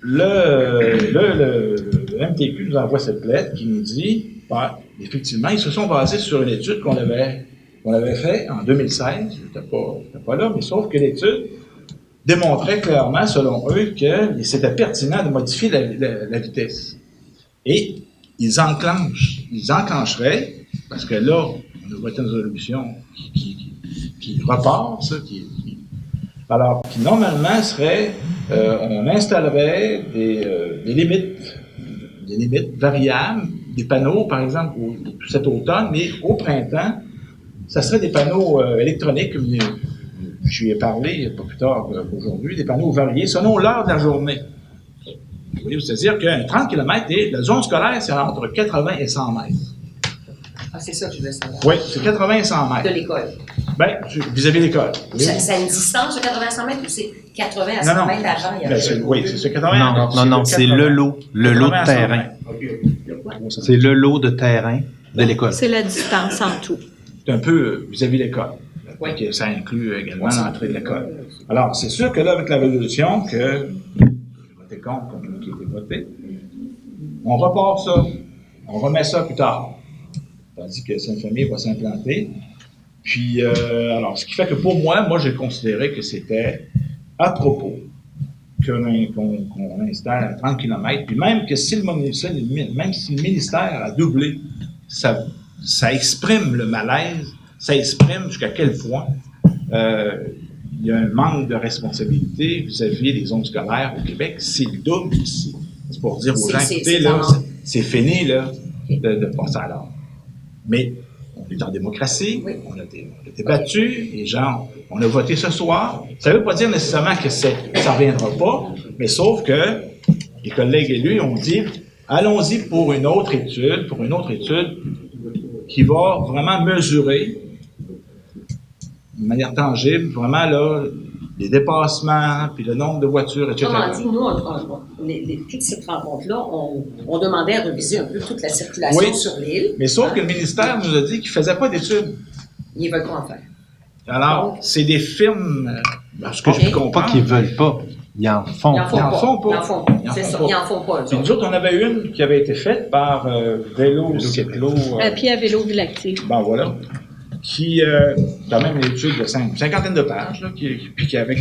le MTQ nous envoie cette lettre qui nous dit, effectivement, ils se sont basés sur une étude qu'on avait faite en 2016. Je n'étais pas là, mais sauf que l'étude démontrait clairement, selon eux, que c'était pertinent de modifier la vitesse. Et ils enclencheraient, parce que là, on a voté une résolution qui qui repart, ça, alors, qui normalement serait, on installerait des limites variables, des panneaux, par exemple, cet automne, mais au printemps, ça serait des panneaux électroniques, je lui ai parlé pas plus tard qu'aujourd'hui, des panneaux variés selon l'heure de la journée. C'est-à-dire qu'un 30 km, la zone scolaire, c'est entre 80 et 100 mètres. Ah, c'est ça que je voulais savoir. Oui, c'est 80 et 100 mètres. De l'école. Bien, vis-à-vis de l'école. Oui. Ça a une distance de 80 à 100 mètres ou c'est 80 à 100 mètres avant? Oui, c'est ça, 80. Non, c'est le lot de terrain. C'est le lot de terrain de l'école. C'est la distance en tout. C'est un peu vis-à-vis de l'école. Oui. Ça inclut également l'entrée de l'école. Alors, c'est sûr que là, avec la résolution que j'ai voté contre, comme qui a été voté, on repart ça. On remet ça plus tard. Tandis que Sainte-Famille va s'implanter. Puis, alors, ce qui fait que pour moi, j'ai considéré que c'était à propos qu'on installe à 30 km, puis même que si le ministère a doublé, ça exprime le malaise, ça exprime jusqu'à quel point il y a un manque de responsabilité vis-à-vis des zones scolaires au Québec. S'il double ici, c'est pour dire aux gens, écoutez, là, c'est fini là, de passer à l'ordre. Mais on est en démocratie, oui. On a débattu, les gens, on a voté ce soir. Ça ne veut pas dire nécessairement que ça ne reviendra pas, mais sauf que les collègues élus ont dit, allons-y pour une autre étude qui va vraiment mesurer de manière tangible, vraiment là, les dépassements, puis le nombre de voitures, etc. Comment dit, nous, toute cette rencontre-là, on demandait à réviser un peu toute la circulation sur l'île. Mais sauf que le ministère nous a dit qu'il ne faisait pas d'études. Ils veulent pas en faire. Alors, c'est des firmes, ce que je comprends. Pas qu'ils ne veulent pas. Ils en font pas. Ils en font pas. C'est ça, ils en font pas. Puis nous autres, on avait une qui avait été faite par Vélo Cyclo. Puis à Vélo Ville-Active. Ben voilà. Qui, quand même, une étude de cinquantaine de pages, là, puis avec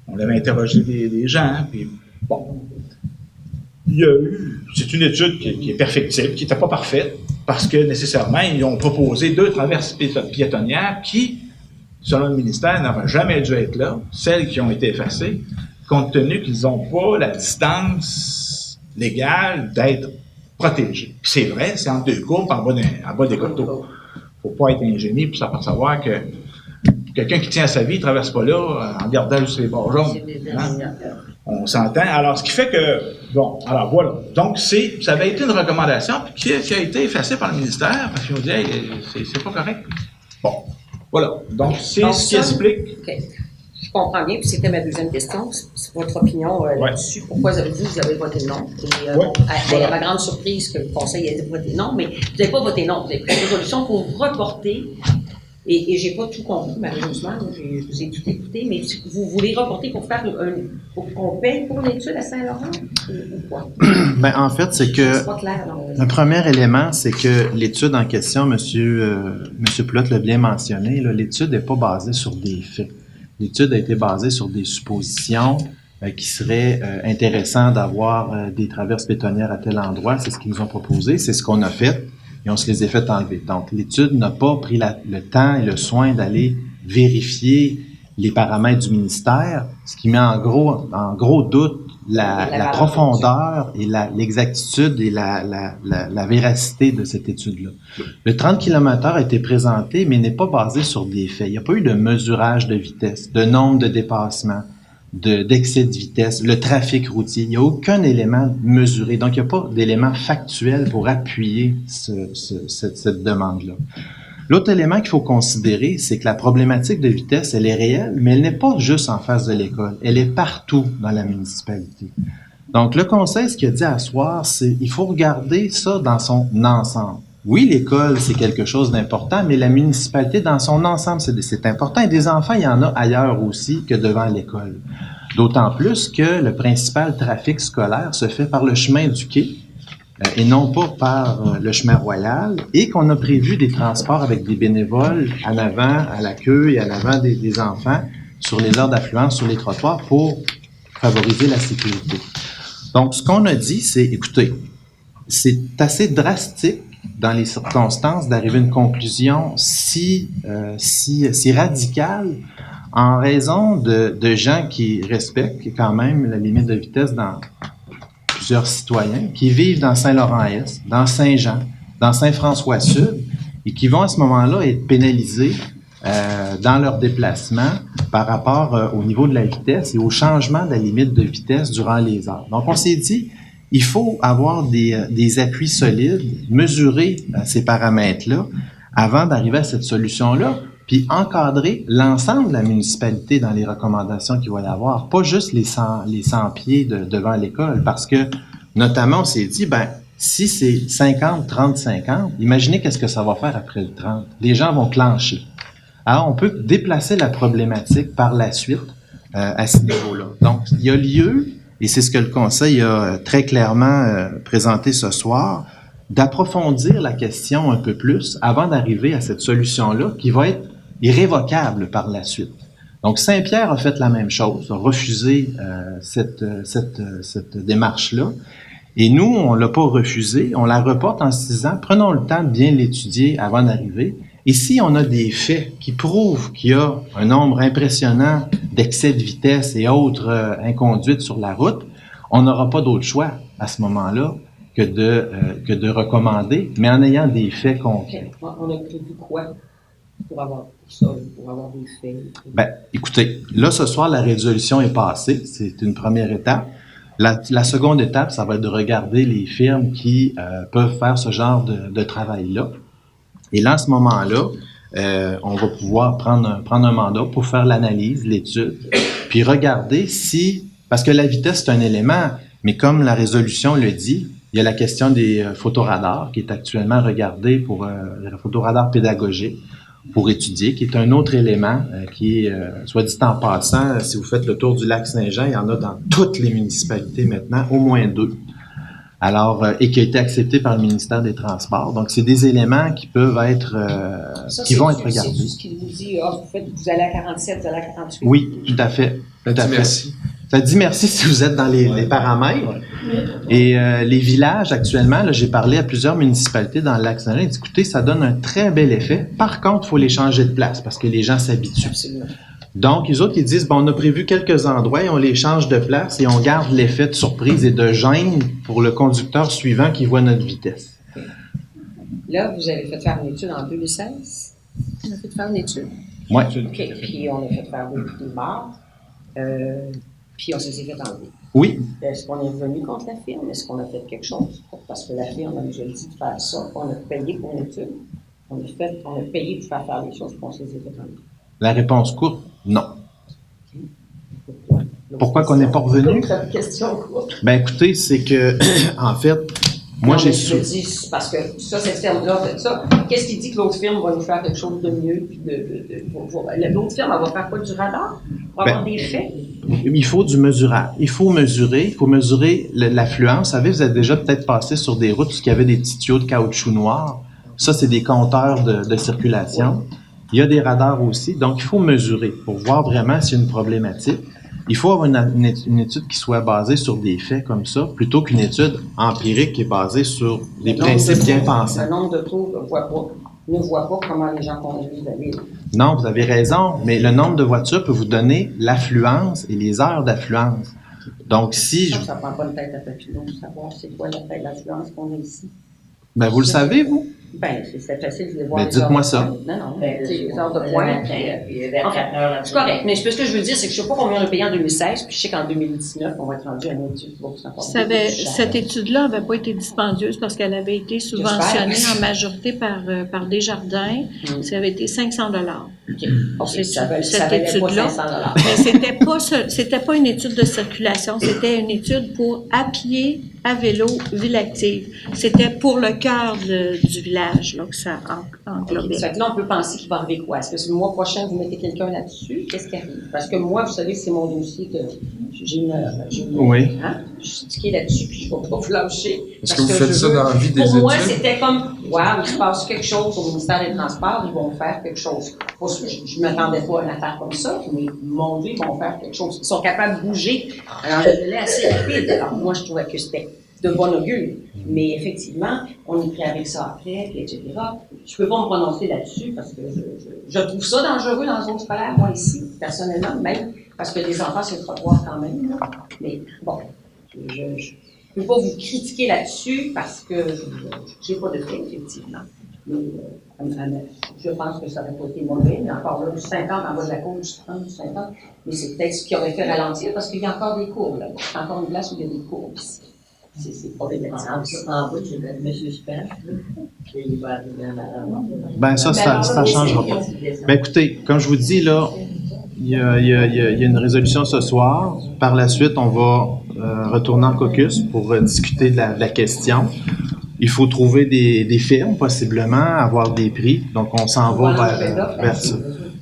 on avait interrogé des gens, puis bon. C'est une étude qui est perfectible, qui n'était pas parfaite, parce que nécessairement, ils ont proposé 2 traverses piétonnières qui, selon le ministère, n'auraient jamais dû être là, celles qui ont été effacées, compte tenu qu'ils n'ont pas la distance légale d'être protégés. Puis c'est vrai, c'est entre 2 courbes en bas des coteaux. Il ne faut pas être ingénieux pour savoir que quelqu'un qui tient à sa vie ne traverse pas là en gardant juste les bords jaunes. Hein? On s'entend. Alors, ce qui fait que, bon, alors voilà. Donc, ça avait été une recommandation qui a été effacée par le ministère parce qu'ils ont dit, hey, c'est pas correct. Bon, voilà. Donc, c'est ce qui explique. OK. Je comprends bien, puis c'était ma deuxième question. C'est votre opinion là-dessus. Pourquoi vous avez voté non? Et, à ma grande surprise que le Conseil ait voté non, mais vous n'avez pas voté non. Vous avez pris une résolution pour reporter, et je n'ai pas tout compris, malheureusement. Je vous ai tout écouté, mais vous voulez reporter pour faire pour qu'on paye pour l'étude à Saint-Laurent? Ou quoi? Ben, en fait, c'est que. C'est pas clair, un premier élément, c'est que l'étude en question, M. Plot l'a bien mentionné, l'étude n'est pas basée sur des faits. L'étude a été basée sur des suppositions qui seraient intéressant d'avoir des traverses pétonnières à tel endroit. C'est ce qu'ils nous ont proposé, c'est ce qu'on a fait et on se les a fait enlever. Donc, l'étude n'a pas pris le temps et le soin d'aller vérifier les paramètres du ministère, ce qui met en gros doute la profondeur et l'exactitude et la véracité de cette étude-là. Le 30 km/h a été présenté, mais n'est pas basé sur des faits. Il n'y a pas eu de mesurage de vitesse, de nombre de dépassements, d'excès de vitesse, le trafic routier. Il n'y a aucun élément mesuré. Donc, il n'y a pas d'élément factuel pour appuyer cette demande-là. L'autre élément qu'il faut considérer, c'est que la problématique de vitesse, elle est réelle, mais elle n'est pas juste en face de l'école. Elle est partout dans la municipalité. Donc, le conseil, ce qu'il a dit à soir, c'est qu'il faut regarder ça dans son ensemble. Oui, l'école, c'est quelque chose d'important, mais la municipalité, dans son ensemble, c'est important. Et des enfants, il y en a ailleurs aussi que devant l'école. D'autant plus que le principal trafic scolaire se fait par le chemin du quai, et non pas par le chemin royal, et qu'on a prévu des transports avec des bénévoles en avant, à la queue et en avant des enfants sur les heures d'affluence, sur les trottoirs pour favoriser la sécurité. Donc, ce qu'on a dit, c'est, écoutez, c'est assez drastique dans les circonstances, d'arriver à une conclusion si radicale en raison de gens qui respectent quand même la limite de vitesse dans plusieurs citoyens, qui vivent dans Saint-Laurent-Est, dans Saint-Jean, dans Saint-François-Sud, et qui vont à ce moment-là être pénalisés dans leur déplacement par rapport au niveau de la vitesse et au changement de la limite de vitesse durant les heures. Donc, on s'est dit, il faut avoir des appuis solides, mesurer ces paramètres-là avant d'arriver à cette solution-là, puis encadrer l'ensemble de la municipalité dans les recommandations qu'il va y avoir, pas juste les 100 pieds devant l'école, parce que, notamment, on s'est dit, si c'est 50, 30, 50, imaginez qu'est-ce que ça va faire après le 30. Les gens vont clencher. Alors, on peut déplacer la problématique par la suite à ce niveau-là. Donc, il y a lieu, et c'est ce que le Conseil a très clairement présenté ce soir, d'approfondir la question un peu plus avant d'arriver à cette solution-là qui va être irrévocable par la suite. Donc, Saint-Pierre a fait la même chose, a refusé cette démarche-là. Et nous, on l'a pas refusé, on la reporte en se disant, prenons le temps de bien l'étudier avant d'arriver. Et si on a des faits qui prouvent qu'il y a un nombre impressionnant d'excès de vitesse et autres inconduites sur la route, on n'aura pas d'autre choix à ce moment-là que de recommander, mais en ayant des faits concrets. On a prévu quoi pour avoir ça, pour avoir des faits? Écoutez, là, ce soir, la résolution est passée. C'est une première étape. La seconde étape, ça va être de regarder les firmes qui peuvent faire ce genre de travail-là. Et là, à ce moment-là, on va pouvoir prendre un mandat pour faire l'analyse, l'étude, puis regarder si... Parce que la vitesse, c'est un élément, mais comme la résolution le dit, il y a la question des photoradars qui est actuellement regardée pour le photoradar pédagogique pour étudier, qui est un autre élément qui est, soit dit en passant, si vous faites le tour du lac Saint-Jean, il y en a dans toutes les municipalités maintenant, au moins 2. Alors, et qui a été accepté par le ministère des Transports. Donc, c'est des éléments qui peuvent être, qui vont être regardés. C'est ce qui vous dit, vous allez à 47, vous allez à 48. Oui, tout à fait. Tout à fait. Merci. Ça dit merci si vous êtes dans les paramètres. Et les villages, actuellement, là, j'ai parlé à plusieurs municipalités dans le lac Saint-Jean. Écoutez, ça donne un très bel effet. Par contre, il faut les changer de place parce que les gens s'habituent. Absolument. Donc, les autres, ils disent, on a prévu quelques endroits et on les change de place et on garde l'effet de surprise et de gêne pour le conducteur suivant qui voit notre vitesse. Là, vous avez fait faire une étude en 2016. On a fait faire une étude. Oui. OK. Puis, on a fait faire des morts. Puis, on s'est fait enlever. Oui. Est-ce qu'on est revenu contre la firme? Est-ce qu'on a fait quelque chose? Parce que la firme nous a dit de faire ça. On a payé pour une étude. On a payé pour faire les choses, puis on s'est fait enlever. La réponse courte, non. Pourquoi? Pourquoi qu'on n'est pas revenu? Question courte. Écoutez, c'est que, en fait, moi, j'ai Je dis, parce que ça, cette firme-là fait ça. Qu'est-ce qui dit que l'autre firme va nous faire quelque chose de mieux? Puis l'autre firme, elle va faire quoi, du radar? Pour avoir des faits? Il faut du mesurable. Il faut mesurer l'affluence. Vous savez, vous êtes déjà peut-être passé sur des routes où il y avait des petits tuyaux de caoutchouc noir. Ça, c'est des compteurs de circulation. Oui. Il y a des radars aussi. Donc, il faut mesurer pour voir vraiment s'il y a une problématique. Il faut avoir une étude qui soit basée sur des faits comme ça, plutôt qu'une étude empirique qui est basée sur des principes bien pensés. Le nombre de tours ne voit pas comment les gens conduisent la ville. Non, vous avez raison, mais le nombre de voitures peut vous donner l'affluence et les heures d'affluence. Donc, si... Ça ne prend pas une tête à papillon pour savoir c'est quoi l'affluence qu'on a ici. Vous le savez, vous? C'est facile de voir. Dites-moi ça. Non, les heures de pointe. C'est correct. Mais ce que je veux dire, c'est que je ne sais pas combien on a payé en 2016, puis je sais qu'en 2019, on va être rendu à une étude pour cette étude-là n'avait pas été dispendieuse parce qu'elle avait été subventionnée en majorité par Desjardins. Ça avait été 500 $. Cette étude-là. Mais c'était pas une étude de circulation, c'était une étude pour à pied, à vélo, ville active. C'était pour le cœur du village là, que ça englobait. Okay. Là, on peut penser qu'il va arriver quoi? Est-ce que le mois prochain, vous mettez quelqu'un là-dessus? Qu'est-ce qui arrive? Parce que moi, vous savez, c'est mon dossier que j'ai je suis stické là-dessus, puis je ne vais pas vous lâcher. Est-ce que vous faites ça dans la vie des études? Pour moi, c'était comme, il se passe quelque chose au ministère des Transports, ils vont faire quelque chose. Je ne m'attendais pas à une affaire comme ça, mais mon Dieu, ils vont faire quelque chose. Ils sont capables de bouger dans un délai assez rapide. Alors, moi, je trouvais que c'était de bon augure. Mais effectivement, on est pris avec ça après, puis etc. Je peux pas me prononcer là-dessus parce que je trouve ça dangereux dans la zone scolaire, moi ici, personnellement, même parce que les enfants, c'est le trottoir quand même. Là. Mais bon, je ne peux pas vous critiquer là-dessus parce que je n'ai pas de fait, effectivement. Mais je pense que ça n'aurait pas été mauvais. Mais encore là, du 50 en bas de la cour, du 30, du 50. Mais c'est peut-être ce qui aurait fait ralentir parce qu'il y a encore des courbes. Là. Il y a encore une place où il y a des courbes ici. C'est problématique. En bas, tu as M. Spence, il va arriver à Madame. Ben ça changera pas. Ben écoutez, comme je vous dis, là, il y a une résolution ce soir. Par la suite, on va retourner en caucus pour discuter de la question. Il faut trouver des firmes, possiblement, avoir des prix. Donc, on s'en va vers ça.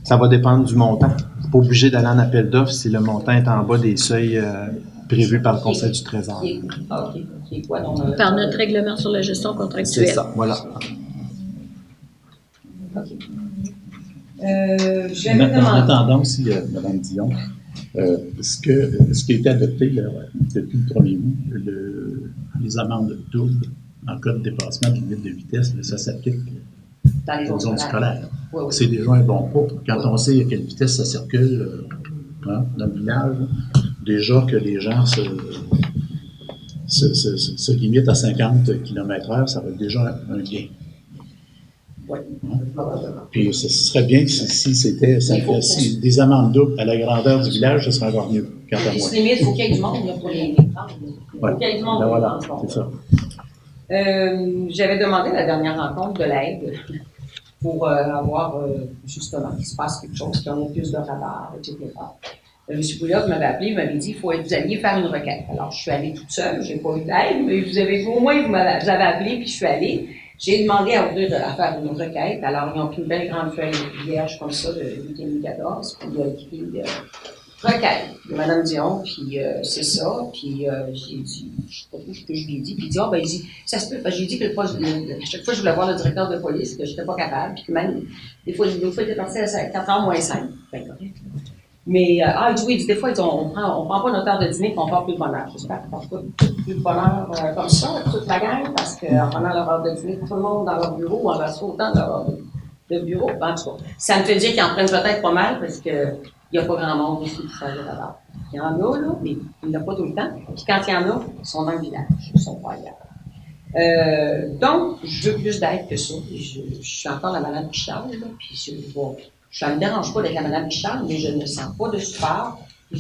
Ça va dépendre du montant. Vous n'êtes pas obligé d'aller en appel d'offres si le montant est en bas des seuils prévus par le Conseil du Trésor. Par notre règlement sur la gestion contractuelle. C'est ça, voilà. En attendant aussi, Mme Dion, ce qui a été adopté là, depuis le 1er août, les amendes doubles en cas de dépassement de limite de vitesse, ça s'applique aux zones scolaires. Oui. C'est déjà un bon pas. Quand on sait à quelle vitesse ça circule dans le village, déjà que les gens se limitent à 50 km/h, ça va être déjà un gain. Oui. Puis ce serait bien que si c'était si des amendes doubles à la grandeur du village, ce serait encore mieux. Il faut qu'il y ait du monde là, pour les prendre. Il faut qu'il y ait du monde pour les prendre. C'est ça. J'avais demandé la dernière rencontre de l'aide pour avoir justement qu'il se passe quelque chose, qu'il y ait plus de radars, etc. M. Pouliot m'avait appelé, il m'avait dit qu'il faut que vous alliez faire une requête. Alors, je suis allée toute seule, je n'ai pas eu d'aide, mais au moins, vous avez appelé, puis je suis allée. J'ai demandé à Audrey de la faire une requête. Alors, ils ont pris une belle grande feuille vierge comme ça, de 2014, puis il a écrit requête de Mme Dion, puis c'est ça. Puis j'ai dit, je sais pas trop ce que je lui ai dit, puis il dit, il dit, ça se peut, parce que j'ai dit que chaque fois je voulais voir le directeur de police, que je n'étais pas capable, puis que même, des fois, il était parti à 4h moins 5. Ben, correct. Mais, il dit, oui, des fois, on prend pas notre heure de dîner, puis on part plus de bonheur. J'espère qu'on ne part pas plus de bonheur comme ça, toute la gang, parce qu'en prenant leur heure de dîner, tout le monde dans leur bureau, on reste autant dans leur de bureau. En tout cas, ça me fait dire qu'ils en prennent peut-être pas mal, parce que il n'y a pas grand monde ici qui s'agit là-bas. Il y en a, là, mais il n'y en a pas tout le temps. Puis quand il y en a, ils sont dans le village, ils ne sont pas ailleurs. Donc, je veux plus d'aide que ça. Je suis encore la Madame Pichard, là, puis ça ne me dérange pas d'être la Madame Pichard, mais je ne sens pas de support. Je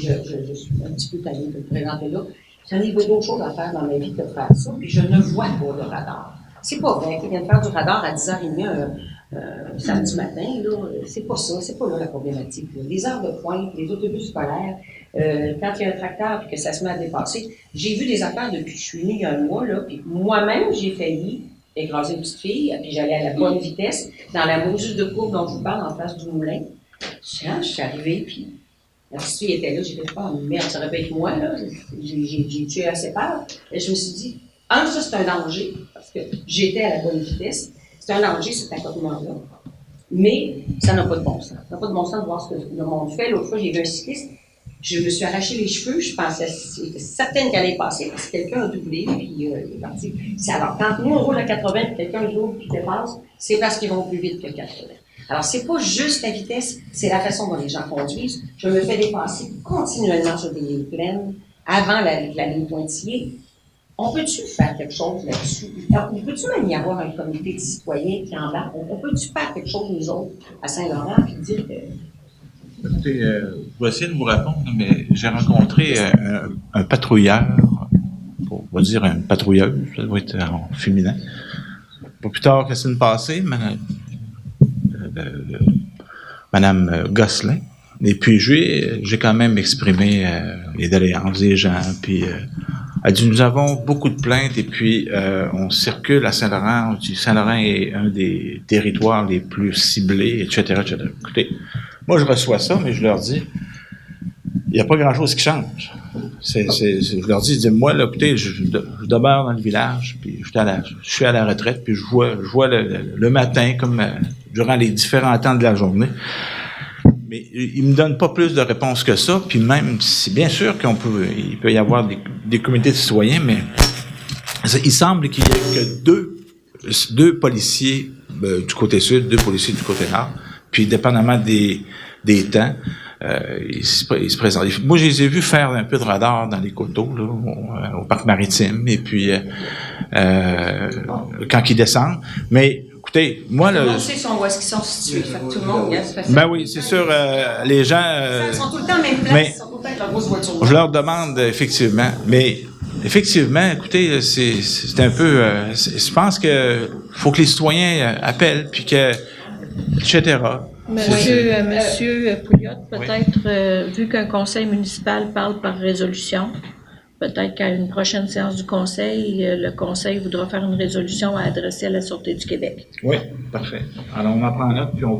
suis un petit peu tannée de me présenter là. J'en ai d'autres choses à faire dans ma vie que de faire ça, puis je ne vois pas le radar. C'est pas vrai qu'il vient de faire du radar à 10h30 samedi matin, là, c'est pas ça, c'est pas là la problématique. Là. Les heures de pointe, les autobus scolaires, quand il y a un tracteur et que ça se met à dépasser, j'ai vu des affaires depuis que je suis venue il y a un mois, là, puis moi-même, j'ai failli écraser une petite fille, puis j'allais à la bonne vitesse, dans la mesure de courbe dont je vous parle, en face du moulin. Je suis arrivée, puis la petite fille était là, j'ai fait, merde, ça aurait pu être moi, là, j'ai tué assez peur. Et je me suis dit, ça c'est un danger, parce que j'étais à la bonne vitesse. C'est un danger, cet accotement-là. Mais ça n'a pas de bon sens. Ça n'a pas de bon sens de voir ce que le monde fait. L'autre fois, j'ai vu un cycliste, je me suis arraché les cheveux, je pensais, j'étais certaine qu'elle allait passer, parce que quelqu'un a doublé, puis il est parti. Alors, quand nous, on roule à 80, puis quelqu'un double, puis dépasse, c'est parce qu'ils vont plus vite que 80. Alors, c'est pas juste la vitesse, c'est la façon dont les gens conduisent. Je me fais dépasser continuellement sur des lignes pleines, avant la ligne pointillée. On peut-tu faire quelque chose là-dessus? On peut-tu même y avoir un comité de citoyens qui embarque? On peut-tu faire quelque chose, nous autres, à Saint-Laurent, puis dire que... Écoutez, je vais essayer de vous répondre, mais j'ai rencontré un patrouilleur, on va dire une patrouilleuse, ça doit être en féminin. Pas plus tard que la semaine passée, Madame Gosselin. Et puis, j'ai quand même exprimé les doléances des gens, puis... Elle dit, nous avons beaucoup de plaintes et puis on circule à Saint-Laurent. On dit, Saint-Laurent est un des territoires les plus ciblés, etc., etc. Écoutez, moi je reçois ça, mais je leur dis, il n'y a pas grand-chose qui change. Je leur dis, moi, là, écoutez, je demeure dans le village, puis je suis à la retraite, puis je vois le matin, comme durant les différents temps de la journée. Mais il me donne pas plus de réponses que ça, puis même, c'est bien sûr il peut y avoir des comités de citoyens, mais Il semble qu'il y ait que deux policiers du côté sud, 2 policiers du côté nord, puis dépendamment des temps, ils se présentent. Moi, je les ai vus faire un peu de radar dans les coteaux, là, au parc maritime, et puis quand ils descendent. Mais écoutez, moi, là... On sait où est-ce qu'ils sont situés. Fait que tout le monde, c'est facile. Ben oui, c'est sûr, les gens... Ils sont tout le temps à la même place, mais ils sont tout le temps avec leur grosse voiture. je leur demande, effectivement, mais... Effectivement, écoutez, c'est un peu... je pense que faut que les citoyens appellent, puis que... etc. Monsieur Pouliot, peut-être, vu qu'un conseil municipal parle par résolution, peut-être qu'à une prochaine séance du conseil, le conseil voudra faire une résolution à adresser à la Sûreté du Québec. Oui, parfait. Alors, on en prend note, puis on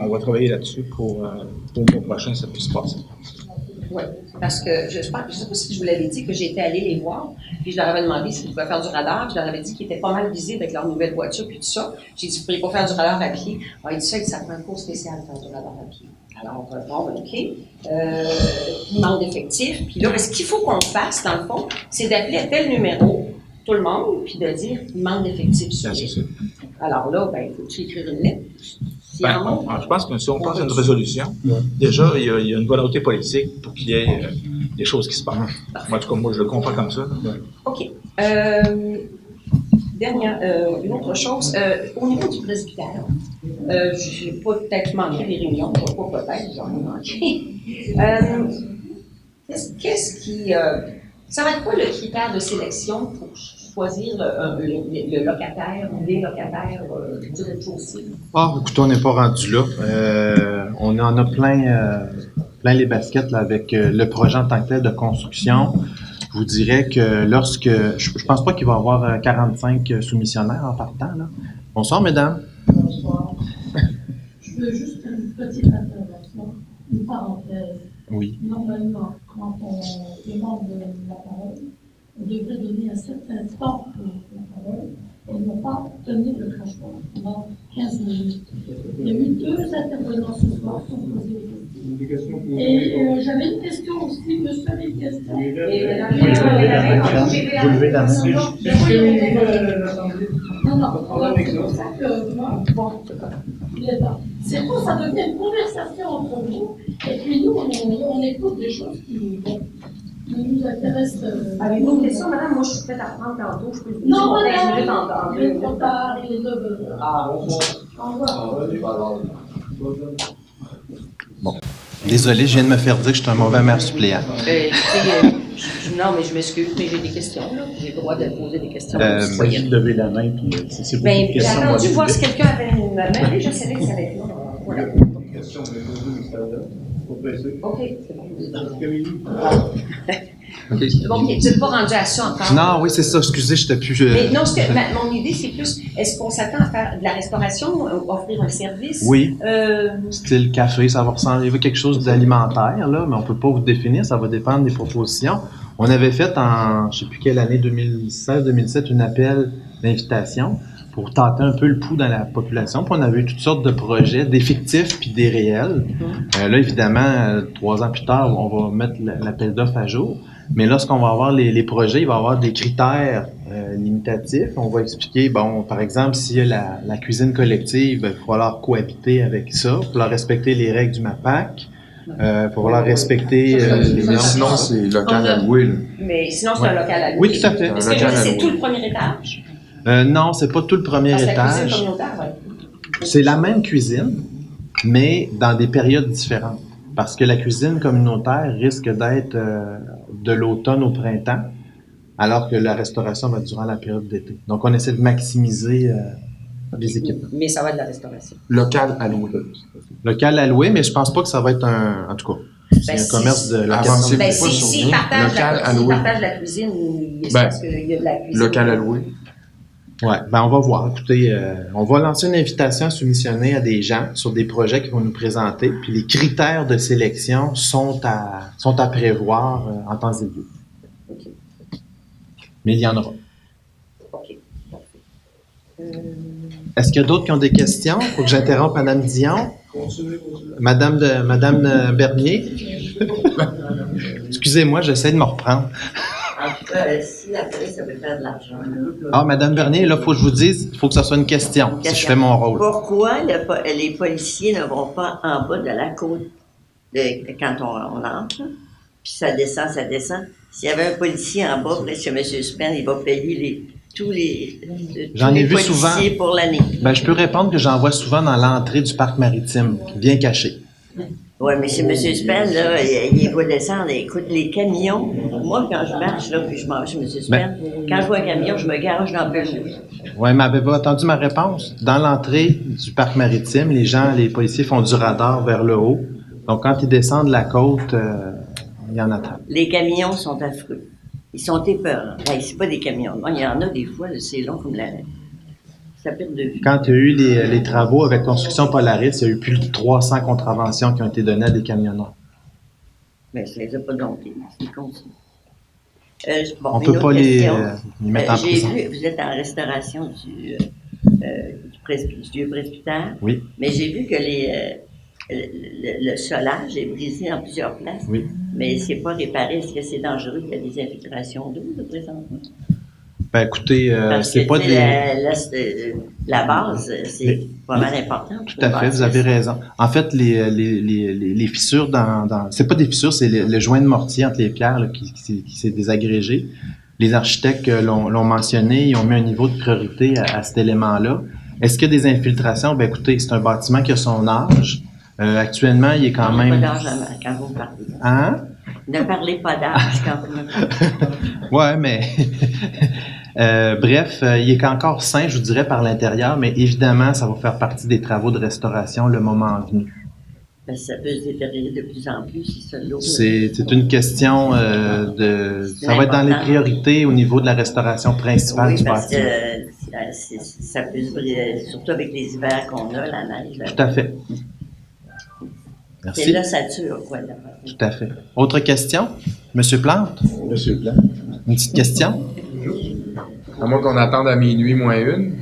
va travailler là-dessus pour le mois prochain, ça puisse passer. Oui, parce que je sais pas si je vous l'avais dit que j'étais allée les voir, puis je leur avais demandé s'ils pouvaient faire du radar, puis je leur avais dit qu'ils étaient pas mal visibles avec leur nouvelle voiture, puis tout ça. J'ai dit, vous ne pourriez pas faire du radar à pied. Alors, il dit ça prend un cours spécial de faire du radar à pied. Alors, bon, OK. Il manque d'effectifs. Puis là, ce qu'il faut qu'on fasse, dans le fond, c'est d'appeler à tel numéro, tout le monde, puis de dire, il manque d'effectifs sur l'île. Alors là, ben, il faut écrire une lettre. Je pense que si on passe à une résolution, déjà, il y a une volonté politique pour qu'il y ait des choses qui se passent. En tout cas, moi, je le comprends comme ça. OK. Une autre chose, au niveau du presbytère, je n'ai pas peut-être manqué les réunions, pas peut-être, j'en ai manqué. Qu'est-ce qui... ça va être quoi le critère de sélection pour choisir le locataire ou les locataires du rez-de-chaussée? Écoutez, on n'est pas rendu là. On en a plein les baskets là, avec le projet en tant que tel de construction. Je vous dirais que lorsque... Je pense pas qu'il va y avoir 45 soumissionnaires en partant. Là. Bonsoir, mesdames. Bonsoir. Je veux juste une petite intervention, une parenthèse. Oui. Normalement, quand on demande la parole, on devrait donner un certain temps pour la parole et non pas tenir le crachoir pendant 15 minutes. Il y a eu 2 intervenants ce soir qui ont posé des questions. Et j'avais une question aussi, monsieur avait une question. Vous levez la main. Non, c'est pour ça que moi, bon, il est là. C'est pour ça devient une conversation entre vous, et puis nous, on écoute des choses qui nous intéressent. Avez-vous une question, madame? Moi, je suis prête à prendre tantôt. Je peux non, madame, il est trop tard, il est 9 heures. Au revoir. Bon. Désolé, je viens de me faire dire que je suis un mauvais maire suppléant. Non, mais je m'excuse, mais j'ai des questions, là. J'ai le droit de poser des questions. Veuillez lever la main, puis c'est beaucoup Ben, de questions. j'ai attendu voir si quelqu'un avait une main, mais je savais que ça allait être là. Voilà. Question, vous voulez poser une salle-là? OK, c'est bon. Bon, tu n'es pas rendu à ça encore. Non, oui, c'est ça. Excusez, je n'étais plus... Mais non, mon idée, c'est plus, est-ce qu'on s'attend à faire de la restauration, offrir un service? Oui. Style café, ça va ressembler à quelque chose d'alimentaire, là, mais on ne peut pas vous définir, ça va dépendre des propositions. On avait fait en, je ne sais plus quelle année, 2016-2017, un appel d'invitation pour tenter un peu le pouls dans la population. Puis on avait eu toutes sortes de projets, des fictifs puis des réels. Là, évidemment, 3 ans plus tard, on va mettre l'appel d'offres à jour. Mais lorsqu'on va avoir les projets, il va y avoir des critères limitatifs. On va expliquer, bon, par exemple, s'il y a la cuisine collective, il va falloir cohabiter avec ça, il va falloir respecter les règles du MAPAC, il va falloir respecter les normes. Sinon, c'est local à louer. Mais sinon, c'est un local à louer. Oui, tout à fait. Est-ce que c'est tout le premier étage? Non, c'est pas tout le premier étage. La cuisine communautaire, oui. C'est la même cuisine, mais dans des périodes différentes. Parce que la cuisine communautaire risque d'être de l'automne au printemps, alors que la restauration va être durant la période d'été. Donc, on essaie de maximiser les équipements. Mais ça va être de la restauration. Local à louer. Local à louer, mais je pense pas que ça va être un... En tout cas, c'est un commerce de location. S'ils partagent la cuisine, c'est parce qu'il y a de la cuisine. Local à louer. Ouais, ben on va voir. Écoutez, on va lancer une invitation à soumissionner à des gens sur des projets qu'ils vont nous présenter. Puis les critères de sélection sont à prévoir en temps et lieu. Okay. Mais il y en aura. OK. Est-ce qu'il y a d'autres qui ont des questions? Faut que j'interrompe Mme Dion. Madame Bernier. Excusez-moi, j'essaie de me reprendre. Si la police veut faire de l'argent, là. Ah, Madame Bernier, là, il faut que je vous dise, il faut que ça soit une question, si je fais mon rôle. Pourquoi les policiers ne vont pas en bas de la côte quand on entre, là, puis ça descend. S'il y avait un policier en bas, près chez M. Spen, il va payer tous les Vu souvent. policiers pour l'année. Ben, je peux répondre que j'en vois souvent dans l'entrée du parc maritime, bien caché. Oui, mais chez M. Spen, là, il va descendre. Écoute, les camions, moi, quand je marche, là, puis je m'en vais chez M. Spen, quand je vois un camion, je me garage dans le pelouse. Oui, mais avez-vous entendu ma réponse? Dans l'entrée du parc maritime, les policiers font du radar vers le haut. Donc, quand ils descendent la côte, il y en a tant. Les camions sont affreux. Ils sont épeurants. Ben, c'est pas des camions. Non, il y en a des fois, là, c'est long comme ça perd de vue. Quand il y a eu les travaux avec Construction Polaris, il y a eu plus de 300 contraventions qui ont été données à des camionneurs. Mais ça les a pas domptés. Ils continuent. On ne peut pas les mettre en prison. J'ai vu, vous êtes en restauration du vieux presbytère. Oui. Mais j'ai vu que le solage est brisé en plusieurs places. Oui. Mais c'est pas réparé. Est-ce que c'est dangereux qu'il y a des infiltrations d'eau, de présentement? Ben, écoutez, c'est pas la base, c'est pas mal important. Tout à fait, vous avez raison. En fait, les fissures c'est pas des fissures, c'est le joint de mortier entre les pierres là, qui s'est désagrégé. Les architectes l'ont mentionné, ils ont mis un niveau de priorité à cet élément-là. Est-ce qu'il y a des infiltrations? Ben, écoutez, c'est un bâtiment qui a son âge. Actuellement, il est quand même... Pas d'âge quand vous parlez. Hein? Ne parlez pas d'âge quand vous me parlez. Ouais, mais... bref, il est encore sain, je vous dirais, par l'intérieur, mais évidemment, ça va faire partie des travaux de restauration le moment venu. Ben, ça peut se détériorer de plus en plus si ça l'eau. C'est une question ça va être dans les priorités au niveau de la restauration principale du bâtiment. Ça peut se briser, surtout avec les hivers qu'on a, la neige. Là. Tout à fait. Merci. C'est l'ossature, quoi. Là. Tout à fait. Autre question? Monsieur Plante? Monsieur Plante. Une petite question? À moins qu'on attende à minuit moins une.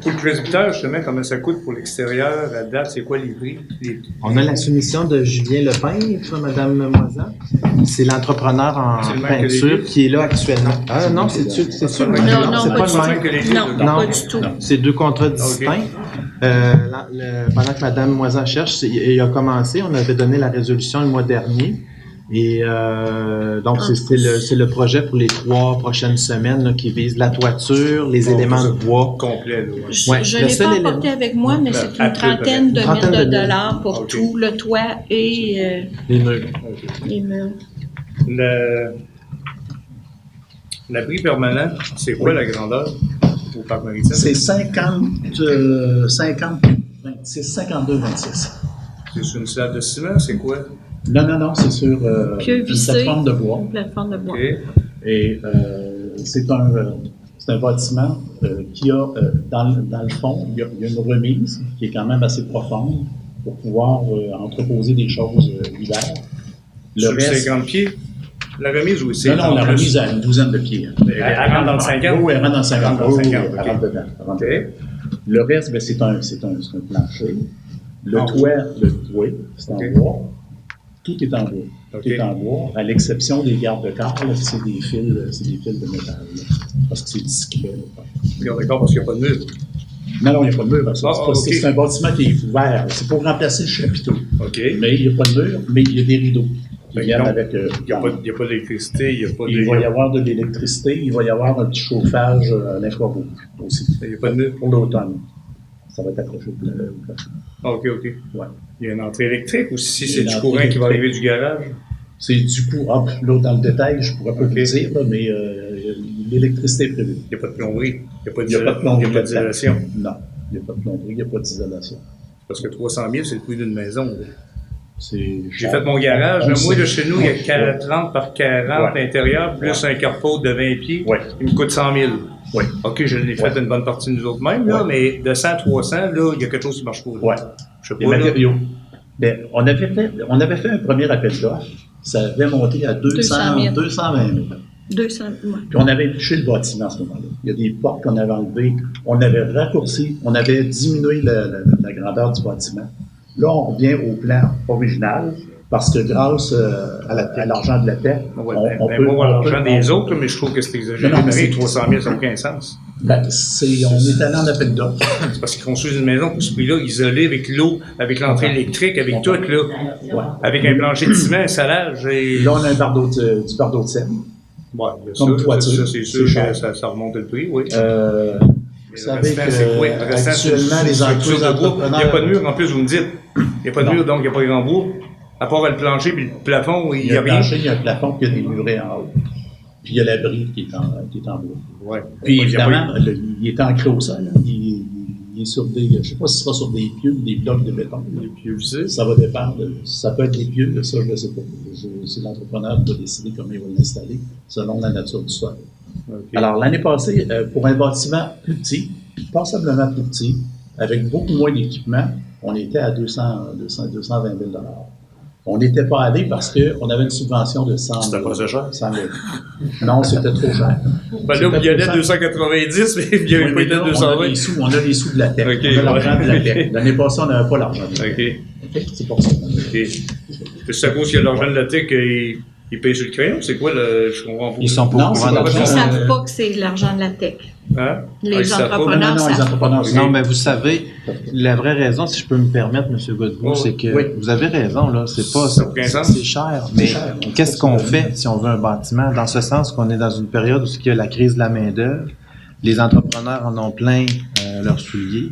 Pour le presbytère, justement, comment ça coûte pour l'extérieur, à date, c'est quoi les prix? On a la soumission de Julien Lepintre, Madame Moisan. C'est l'entrepreneur en peinture qui est là actuellement. Ah non, c'est sûr. Non, c'est pas le même. Non, pas du tout. C'est deux contrats distincts. Pendant que Madame Moisan cherche, il a commencé, on avait donné la résolution le mois dernier. Et donc, c'est le projet pour les 3 prochaines semaines là, qui vise la toiture, les éléments de bois. Complet, là, ouais. Je ne l'ai pas apporté avec moi, mais c'est une trentaine de mille de dollars pour tout le toit et les murs. Les murs. L'abri permanent, c'est quoi la grandeur au parc maritime? C'est 52, 26. C'est sur une slab de ciment, c'est quoi? Non, c'est sur une plateforme de bois. Okay. Et c'est un bâtiment qui a, dans le fond, il y a une remise qui est quand même assez profonde pour pouvoir entreposer des choses l'hiver. Sur 50 pieds? La remise ou c'est? Non, la remise à une douzaine de pieds. Elle rentre dans le 50? Oui, elle rentre dans le 50. Elle rentre dedans. Le reste, c'est un plancher. Le toit, c'est en bois. Tout est en bois. Tout est en bois, à l'exception des garde-corps, c'est des fils de métal. Là, parce que c'est discret. D'accord, parce qu'il n'y a pas de mur. Non, il n'y a pas de mur. C'est un bâtiment qui est ouvert. C'est pour remplacer le chapiteau. Mais il n'y a pas de mur, mais il y a des rideaux. Il n'y a pas d'électricité, il va y avoir de l'électricité, il va y avoir un petit chauffage à l'infrarouge aussi. Il n'y a pas de mur? Pour l'automne. Ça va être accroché au plafond. OK. Ouais. Il y a une entrée électrique ou si c'est du courant qui va arriver du garage? C'est du courant. Là, dans le détail, je ne pourrais pas vous le dire, là, mais l'électricité est prévue. Il n'y a pas de plomberie? Il n'y a pas de plomberie. Il n'y a pas d'isolation? Non, il n'y a pas de plomberie, il n'y a pas d'isolation. Parce que 300 000, c'est le prix d'une maison. J'ai cher. fait mon garage. Moi, de chez nous, il y a 30 par 40 l'intérieur, plus un carrefour de 20 pieds. Il me coûte 100 000. Oui. OK, je l'ai fait une bonne partie de nous autres mêmes, là, mais de 100 à 300, là, il y a quelque chose qui marche pas. Oui. Je sais pas. Les matériaux. Ben, on avait fait un premier appel d'offres. Ça avait monté à 220 000. 200 000. Puis on avait touché le bâtiment à ce moment-là. Il y a des portes qu'on avait enlevées. On avait raccourci. On avait diminué la grandeur du bâtiment. Là, on revient au plan original. Parce que grâce à l'argent de la TEC, Ouais, on peut voir l'argent des on- autres, mais je trouve que c'est exagéré. Non, mais c'est- 300 000, ça n'a aucun sens. Ben, on est allé en appel d'offres. C'est parce qu'ils construisent une maison pour ce prix-là, isolée, avec l'eau, avec l'entrée électrique, avec tout, là. Ouais. Avec un plancher de ciment, un salage. Et... Là, on a un bardeau du bardeau de Seine. Ouais, Comme toiture. ça, c'est sûr C'est cher. que ça remonte le prix, oui. Vous savez que actuellement, les entreprises de bois, il n'y a pas de entrepreneurs... mur, en plus, vous me dites. Il n'y a pas de Non. mur, donc il n'y a pas grand bois. À part le plancher puis le plafond, il Il n'y y a a un rien. plancher, il y a un plafond, puis il y a des murets en haut. Puis il y a l'abri qui est en bois. Ouais. Puis Il y a évidemment, pas- il est ancré au sol. Hein. Il est sur des... Je ne sais pas si ce sera sur des pieux ou des blocs de béton. Des pieux visés. Ça va dépendre. Ça peut être des pieux, ça, je ne sais pas. C'est l'entrepreneur qui va décider comment il va l'installer, selon la nature du sol. Ok. Alors, l'année passée, pour un bâtiment plus petit, passablement plus petit, avec beaucoup moins d'équipement, on était à 220 000 $. On n'était pas allé parce qu'on avait une subvention de 100 000. C'était pas ça cher? 100 000. Non, c'était trop cher. Ben là, il y en a 290, mais il n'y avait Oui, pas mais été là, 220. on a les sous de la tech. Ok, On a l'argent ouais. de la tech. L'année passée, on n'avait pas l'argent de la tech. OK. Ok? C'est pour ça. OK. C'est à cause qu'il y a l'argent de la tech qu'il paye sur le crayon? C'est quoi le. Je comprends pas. Ils sont pas Non, au c'est courant pas de Ils vrai. ça. ne savent pas que c'est l'argent de la tech. Hein? Les Ah, ils savent pas. entrepreneurs Non, les savent. entrepreneurs. Non, mais vous savez, la vraie raison, si je peux me permettre, M. Godbout, Oh, c'est que oui. vous avez raison, là, c'est pas, Ça n'a aucun sens. c'est cher. Mais cher. qu'est-ce qu'on fait si on veut un bâtiment? Dans ce sens qu'on est dans une période où il y a la crise de la main-d'œuvre, les entrepreneurs en ont plein leurs souliers.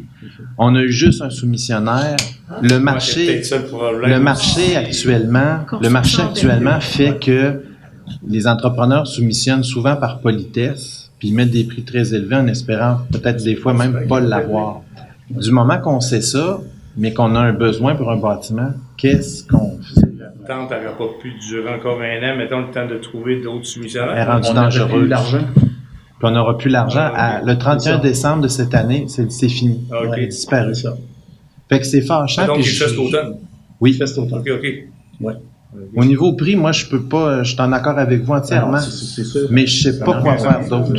On a eu juste un soumissionnaire. Le C'est marché, peut-être ça le problème. le marché actuellement fait que les entrepreneurs soumissionnent souvent par politesse, puis ils mettent des prix très élevés en espérant peut-être des fois même pas l'avoir. Du moment qu'on sait ça, mais qu'on a un besoin pour un bâtiment, qu'est-ce qu'on fait? L'attente n'aurait pas pu durer encore un an, mettons le temps de trouver d'autres Elle est soumissionnaires. rendue On n'aurait plus dangereuse. l'argent. Puis on n'aura plus l'argent. Le 31 décembre de cette année, c'est fini. Ah, ok. Elle est disparue. C'est ça. Fait que c'est fâchant. Donc, puis il reste automne. Oui. Fais cet automne. OK, OK. Ouais. Au niveau prix, moi, je peux pas, je suis en accord avec vous entièrement. Alors, c'est sûr. Mais je sais pas quoi faire d'autre.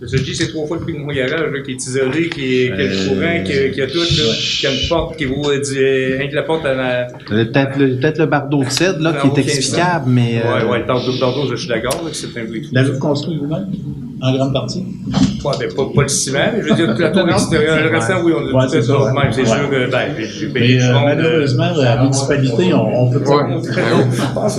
Je dis, c'est 3 fois le prix de mon garage, là, qui est isolé, qui a le courant, qui a tout, là, qui a une porte qui vaut, rien que la porte à la... Peut-être le bardeau de cèdre, là, Ça qui n'a est aucun explicable, mais... Ouais, le tantôt, je suis d'accord, là, que c'est un prix de fou. L'avez-vous construit vous-même, en grande partie? Ouais, ben, pas le ciment, mais je veux dire, la tour extérieure, le restant, oui, on a Ouais, tout fait c'est ça. ça, Même, c'est ouais. sûr que, j'ai payé Mais du monde. malheureusement, à la municipalité, on peut pas. Ouais.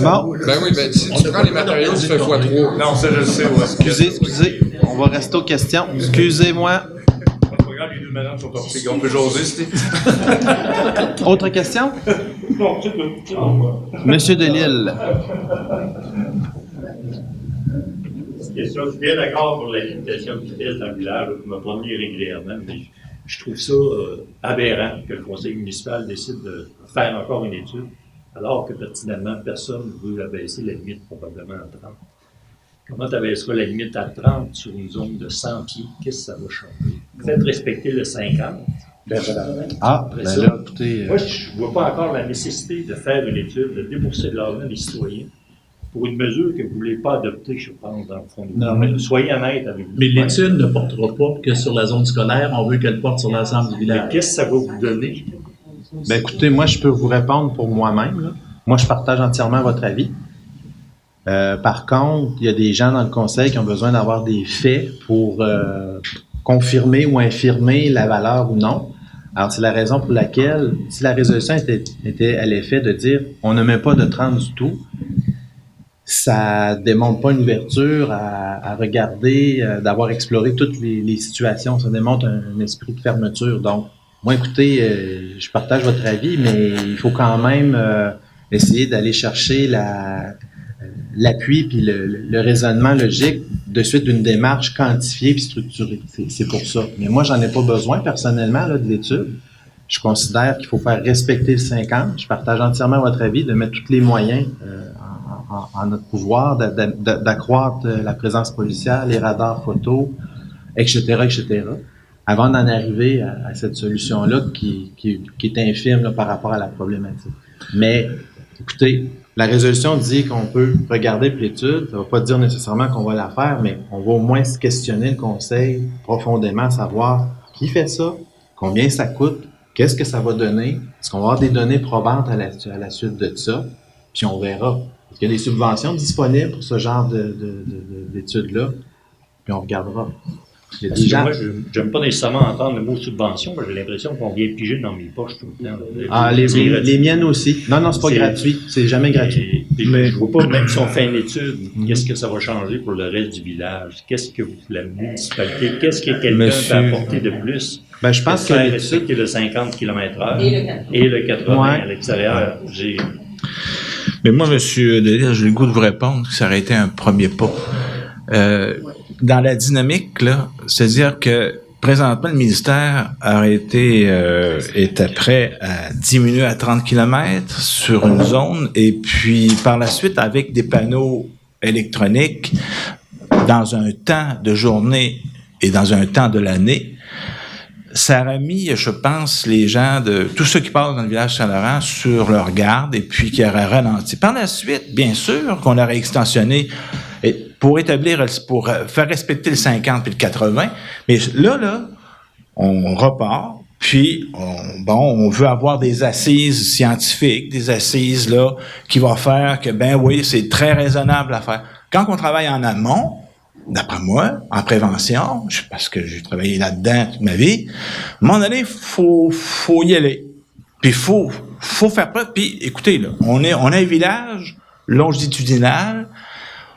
Bon, Ben oui, ben si tu prends les matériaux, tu fais x3. Non, ça, je le sais, ouais. excusez, on va rester aux questions. Excusez-moi. C'est pas grave, les deux madames sont sorties, on peut jaser, c'était. Autre question? Non, c'est tout. Monsieur Delisle. Question, je suis bien d'accord pour la limitation de vitesse dans le village, je me promener régulièrement, mais je trouve ça aberrant que le conseil municipal décide de faire encore une étude, alors que pertinemment, personne ne veut abaisser la limite probablement à 30. Comment tu abaisseras la limite à 30 sur une zone de 100 pieds? Qu'est-ce que ça va changer? Faites respecter le 50. Ben, voilà. Ah, Après ben ça, là, écoutez... Moi, je ne vois pas encore la nécessité de faire une étude, de débourser de l'argent des citoyens pour une mesure que vous ne voulez pas adopter, je pense, dans le fond. Non, mais- Soyez honnête avec vous. Mais l'étude ne portera pas que sur la zone scolaire, on veut qu'elle porte sur l'ensemble du Mais village. qu'est-ce que ça va vous donner? Ben écoutez, moi, je peux vous répondre pour moi-même, là. Moi, je partage entièrement votre avis. Par contre, il y a des gens dans le conseil qui ont besoin d'avoir des faits pour confirmer ou infirmer la valeur ou non. Alors, c'est la raison pour laquelle, si la résolution était à l'effet de dire on ne met pas de 30 du tout, ça démontre pas une ouverture à regarder, d'avoir exploré toutes les situations. Ça démontre un esprit de fermeture. Donc, moi, écoutez, je partage votre avis, mais il faut quand même essayer d'aller chercher l'appui puis le raisonnement logique de suite d'une démarche quantifiée puis structurée. C'est pour ça. Mais moi, j'en ai pas besoin personnellement là, de l'étude. Je considère qu'il faut faire respecter le 50. Je partage entièrement votre avis de mettre tous les moyens en notre pouvoir d'accroître la présence policière, les radars photos, etc., avant d'en arriver à cette solution-là qui est infime là, par rapport à la problématique. Mais, écoutez, la résolution dit qu'on peut regarder l'étude. Ça ne va pas dire nécessairement qu'on va la faire, mais on va au moins se questionner le conseil profondément, savoir qui fait ça, combien ça coûte, qu'est-ce que ça va donner, est-ce qu'on va avoir des données probantes à la suite de ça. puis on verra. Il y a des subventions disponibles pour ce genre d'études-là, puis on regardera. Il y a des gens... Moi, je n'aime pas nécessairement entendre le mot subvention, j'ai l'impression qu'on vient piger dans mes poches tout le temps. Ah, les miennes aussi. Non, c'est pas gratuit. C'est jamais gratuit. Mais je ne vois pas, même si on fait une étude, qu'est-ce que ça va changer pour le reste du village? Qu'est-ce que la municipalité, qu'est-ce que quelqu'un peut apporter de plus? Ben, je pense que respecter le 50 km/h et le 80 à l'extérieur. Mais moi, M. Delisle, j'ai le goût de vous répondre que ça aurait été un premier pas. Dans la dynamique, là, c'est-à-dire que présentement, le ministère était prêt à diminuer à 30 km sur une zone, et puis par la suite, avec des panneaux électroniques, dans un temps de journée et dans un temps de l'année, ça aurait mis, je pense, les gens tous ceux qui passent dans le village Saint-Laurent sur leur garde, et puis qui auraient ralenti. Par la suite, bien sûr, qu'on aurait extensionné pour faire respecter le 50 puis le 80, mais là, on repart, puis on veut avoir des assises scientifiques, des assises là qui vont faire que, ben oui, c'est très raisonnable à faire. Quand on travaille en amont, d'après moi, en prévention, parce que j'ai travaillé là-dedans toute ma vie, à un moment donné, faut y aller. Puis faut faire preuve. Puis écoutez, là, on a un village longitudinal,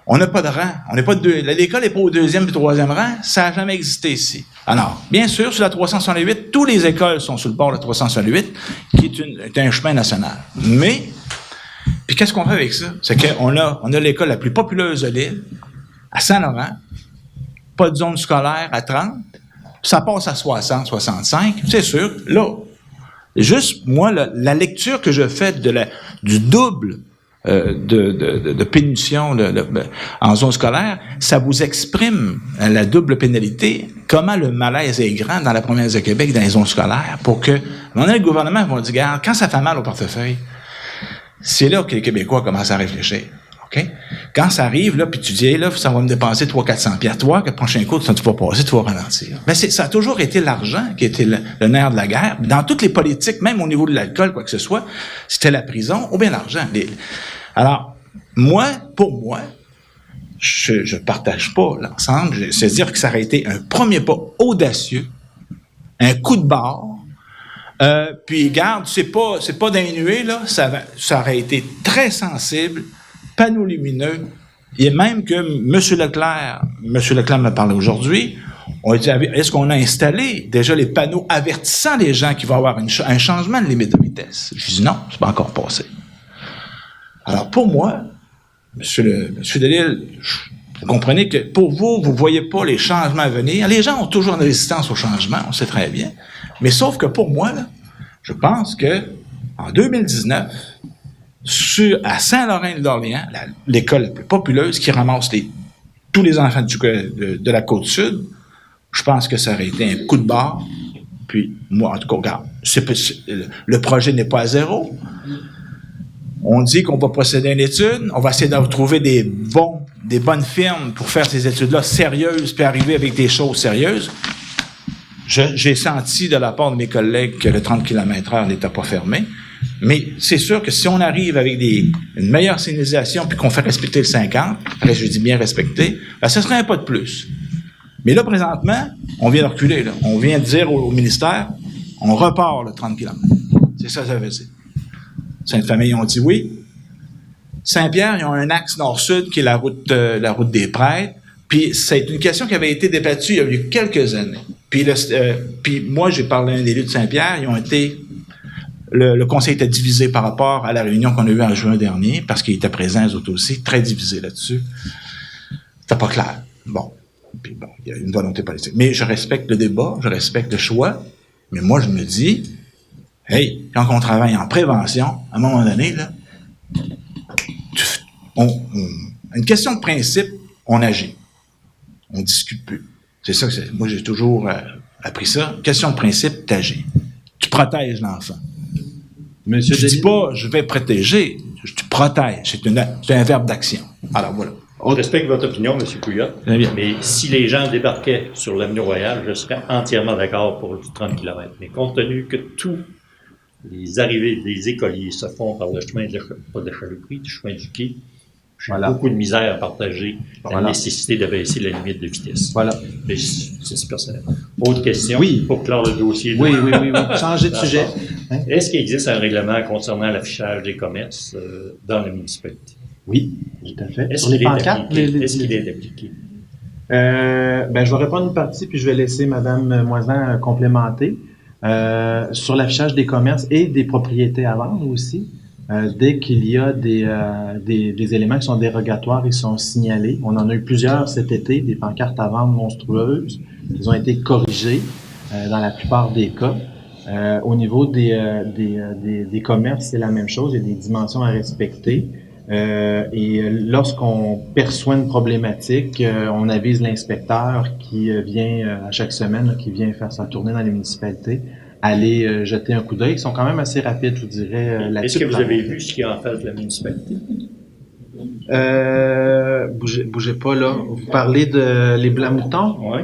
on n'a pas de rang, on n'est pas l'école n'est pas au 2e et 3e rang, ça n'a jamais existé ici. Alors, bien sûr, sur la 368, toutes les écoles sont sur le bord de la 368, qui est un chemin national. Mais, puis qu'est-ce qu'on fait avec ça? C'est qu'on a l'école la plus populeuse de l'île, à Saint-Laurent, pas de zone scolaire à 30, ça passe à 60, 65, c'est sûr. Là, juste, moi, la lecture que je fais du double de pénitentiation en zone scolaire, ça vous exprime la double pénalité, comment le malaise est grand dans la province de Québec, dans les zones scolaires, pour que, à un moment donné, le gouvernement va dire, regarde, quand ça fait mal au portefeuille, c'est là que les Québécois commencent à réfléchir. OK? Quand ça arrive, là, puis tu dis, hey, là, ça va me dépenser 300-400 $. Toi, que le prochain coup, tu vas passer, tu vas ralentir. Mais ça a toujours été l'argent qui était le nerf de la guerre. Dans toutes les politiques, même au niveau de l'alcool, quoi que ce soit, c'était la prison ou bien l'argent. Alors, pour moi, je partage pas l'ensemble. C'est-à-dire que ça aurait été un premier pas audacieux, un coup de barre. Puis, garde, c'est pas d'un nuée, là, ça aurait été très sensible, panneaux lumineux, et même que M. Leclerc me parlait aujourd'hui, on a dit, est-ce qu'on a installé déjà les panneaux avertissant les gens qu'il va y avoir un changement de limite de vitesse? Je dis non, c'est pas encore passé. Alors pour moi, M. Delisle, vous comprenez que pour vous voyez pas les changements à venir. Les gens ont toujours une résistance au changement, on sait très bien. Mais sauf que pour moi, là, je pense que en 2019, à Saint-Laurent-d'Orléans, l'école la plus populeuse qui ramasse tous les enfants de la Côte-Sud, je pense que ça aurait été un coup de barre. Puis, moi, en tout cas, regarde, le projet n'est pas à zéro. On dit qu'on va procéder à une étude, on va essayer de trouver des bonnes firmes pour faire ces études-là sérieuses, puis arriver avec des choses sérieuses. J'ai senti de la part de mes collègues que le 30 km/h n'était pas fermé. Mais c'est sûr que si on arrive avec une meilleure signalisation puis qu'on fait respecter le 50, après je dis bien respecter, ben ce serait un pas de plus. Mais là, présentement, on vient de reculer. Là. On vient de dire au ministère, on repart le 30 km. C'est ça que ça veut dire. Sainte-Famille, on dit oui. Saint-Pierre, ils ont un axe nord-sud qui est la route des Prêtres. Puis c'est une question qui avait été débattue il y a eu quelques années. Puis moi, j'ai parlé à un élu de Saint-Pierre, ils ont été... Le conseil était divisé par rapport à la réunion qu'on a eue en juin dernier, parce qu'ils étaient présents, eux autres aussi, très divisés là-dessus. C'était pas clair. Bon. Puis bon, il y a une volonté politique. Mais je respecte le débat, je respecte le choix, mais moi, je me dis, hey, quand on travaille en prévention, à un moment donné, là, une question de principe, on agit. On discute plus. C'est ça que moi, j'ai toujours appris ça. Question de principe, t'agis. Tu protèges l'enfant. Je dis pas, je vais protéger, tu protèges. C'est un verbe d'action. Alors, voilà. On respecte votre opinion, M. Couillot, mais si les gens débarquaient sur l'avenue Royale, je serais entièrement d'accord pour le 30 km. Mais compte tenu que tout les arrivées des écoliers se font par le chemin pas de la chalouperie, du chemin du quai. J'ai beaucoup de misère à partager la nécessité d'abaisser la limite de vitesse. Voilà. Mais c'est personnel. Autre question? Oui. Pour clore le dossier. Oui. Changer de sujet. Hein? Est-ce qu'il existe un règlement concernant l'affichage des commerces dans la municipalité? Oui, tout à fait. Est-ce qu'il est appliqué? Est-ce qu'il est appliqué? Je vais répondre une partie, puis je vais laisser Mme Moisan complémenter. Sur l'affichage des commerces et des propriétés à vendre aussi, dès qu'il y a des éléments qui sont dérogatoires, ils sont signalés. On en a eu plusieurs cet été, des pancartes à vendre monstrueuses. Ils ont été corrigés dans la plupart des cas. Au niveau des commerces, c'est la même chose. Il y a des dimensions à respecter. Et lorsqu'on perçoit une problématique, on avise l'inspecteur qui vient à chaque semaine, qui vient faire sa tournée dans les municipalités, aller jeter un coup d'œil. Ils sont quand même assez rapides, je vous dirais. Est-ce que vous avez vu ce qu'il y a en face de la municipalité? Bougez pas là. Vous parlez de les Blancs-Moutons? Oui.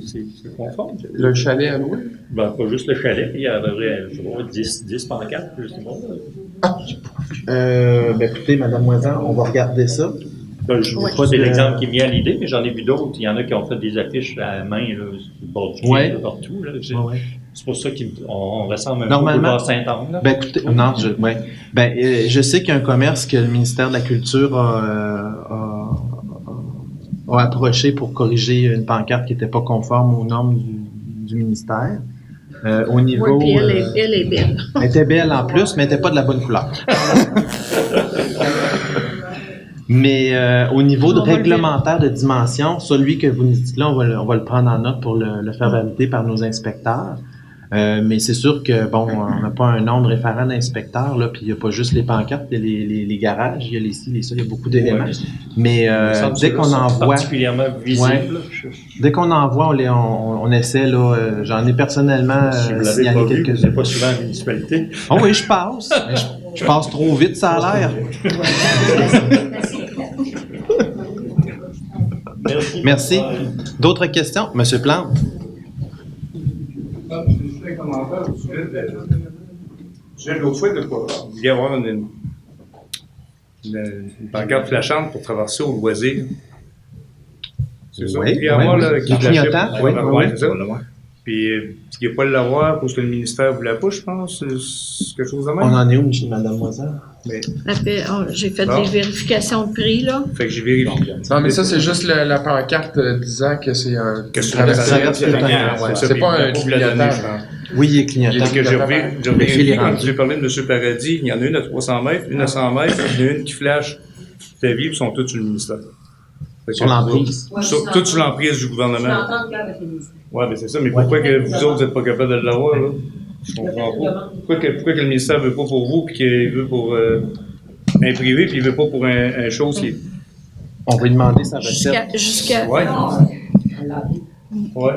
C'est conforme. Le chalet à louer? Ben, pas juste le chalet, il y a à peu près, je sais pas, 10 pancartes, je sais pas. Écoutez, Mme Moisan, on va regarder ça. Ben, c'est l'exemple qui me vient à l'idée, mais j'en ai vu d'autres. Il y en a qui ont fait des affiches à la main, là, sur le bord du quai, là, partout. Là. C'est pour ça qu'on ressemble un peu au boulevard Saint-Anne. Écoutez, je sais qu'il y a un commerce que le ministère de la Culture a approché pour corriger une pancarte qui n'était pas conforme aux normes du ministère. Au niveau, puis elle est belle. Elle était belle en plus, mais elle n'était pas de la bonne couleur. Mais au niveau de réglementaire de dimension, celui que vous nous dites là, on va le prendre en note pour le faire valider par nos inspecteurs. Mais c'est sûr que, on n'a pas un nombre référent d'inspecteurs, là, puis il n'y a pas juste les pancartes, il y a les garages, il y a les ci, les ça, il y a beaucoup d'éléments. Mais dès qu'on envoie... particulièrement visible. Dès qu'on envoie, on essaie, là, j'en ai personnellement signalé quelques-uns. C'est pas souvent la municipalité. Ah oui, je passe. Je passe trop vite, ça a l'air. Merci. D'autres questions? Monsieur Plante? Je fais un commentaire au sujet de l'autre fois de quoi il y avoir une pancarte flashante pour traverser au loisir. C'est ça? Il y a avoir là, qui clignotant. Oui, c'est ça. Puis, ce qui n'est pas le l'avoir parce que le ministère ne voulait pas, je pense, c'est quelque chose de même. On en est où, Mme Moisan? J'ai fait des vérifications de prix, là. Fait que j'ai vérifié. Non, mais ça, c'est juste la pancarte disant que c'est un... C'est pas un clignotant. Oui, il est clignotant. J'ai vérifié quand j'ai parlé de M. Paradis, il y en a une à 300 mètres, une à 100 mètres, il y en a une qui flash ta vie, puis sont toutes sur le ministère. Sur l'emprise? Toutes sur l'emprise du gouvernement. Oui, mais c'est ça. Mais pourquoi que vous autres, vous n'êtes pas capables de l'avoir, là? Je comprends pas. Pourquoi que le ministère ne veut pas pour vous, puis qu'il veut pour un privé, puis il ne veut pas pour un chose qui... On va lui demander sa recette. Jusqu'à... Oui.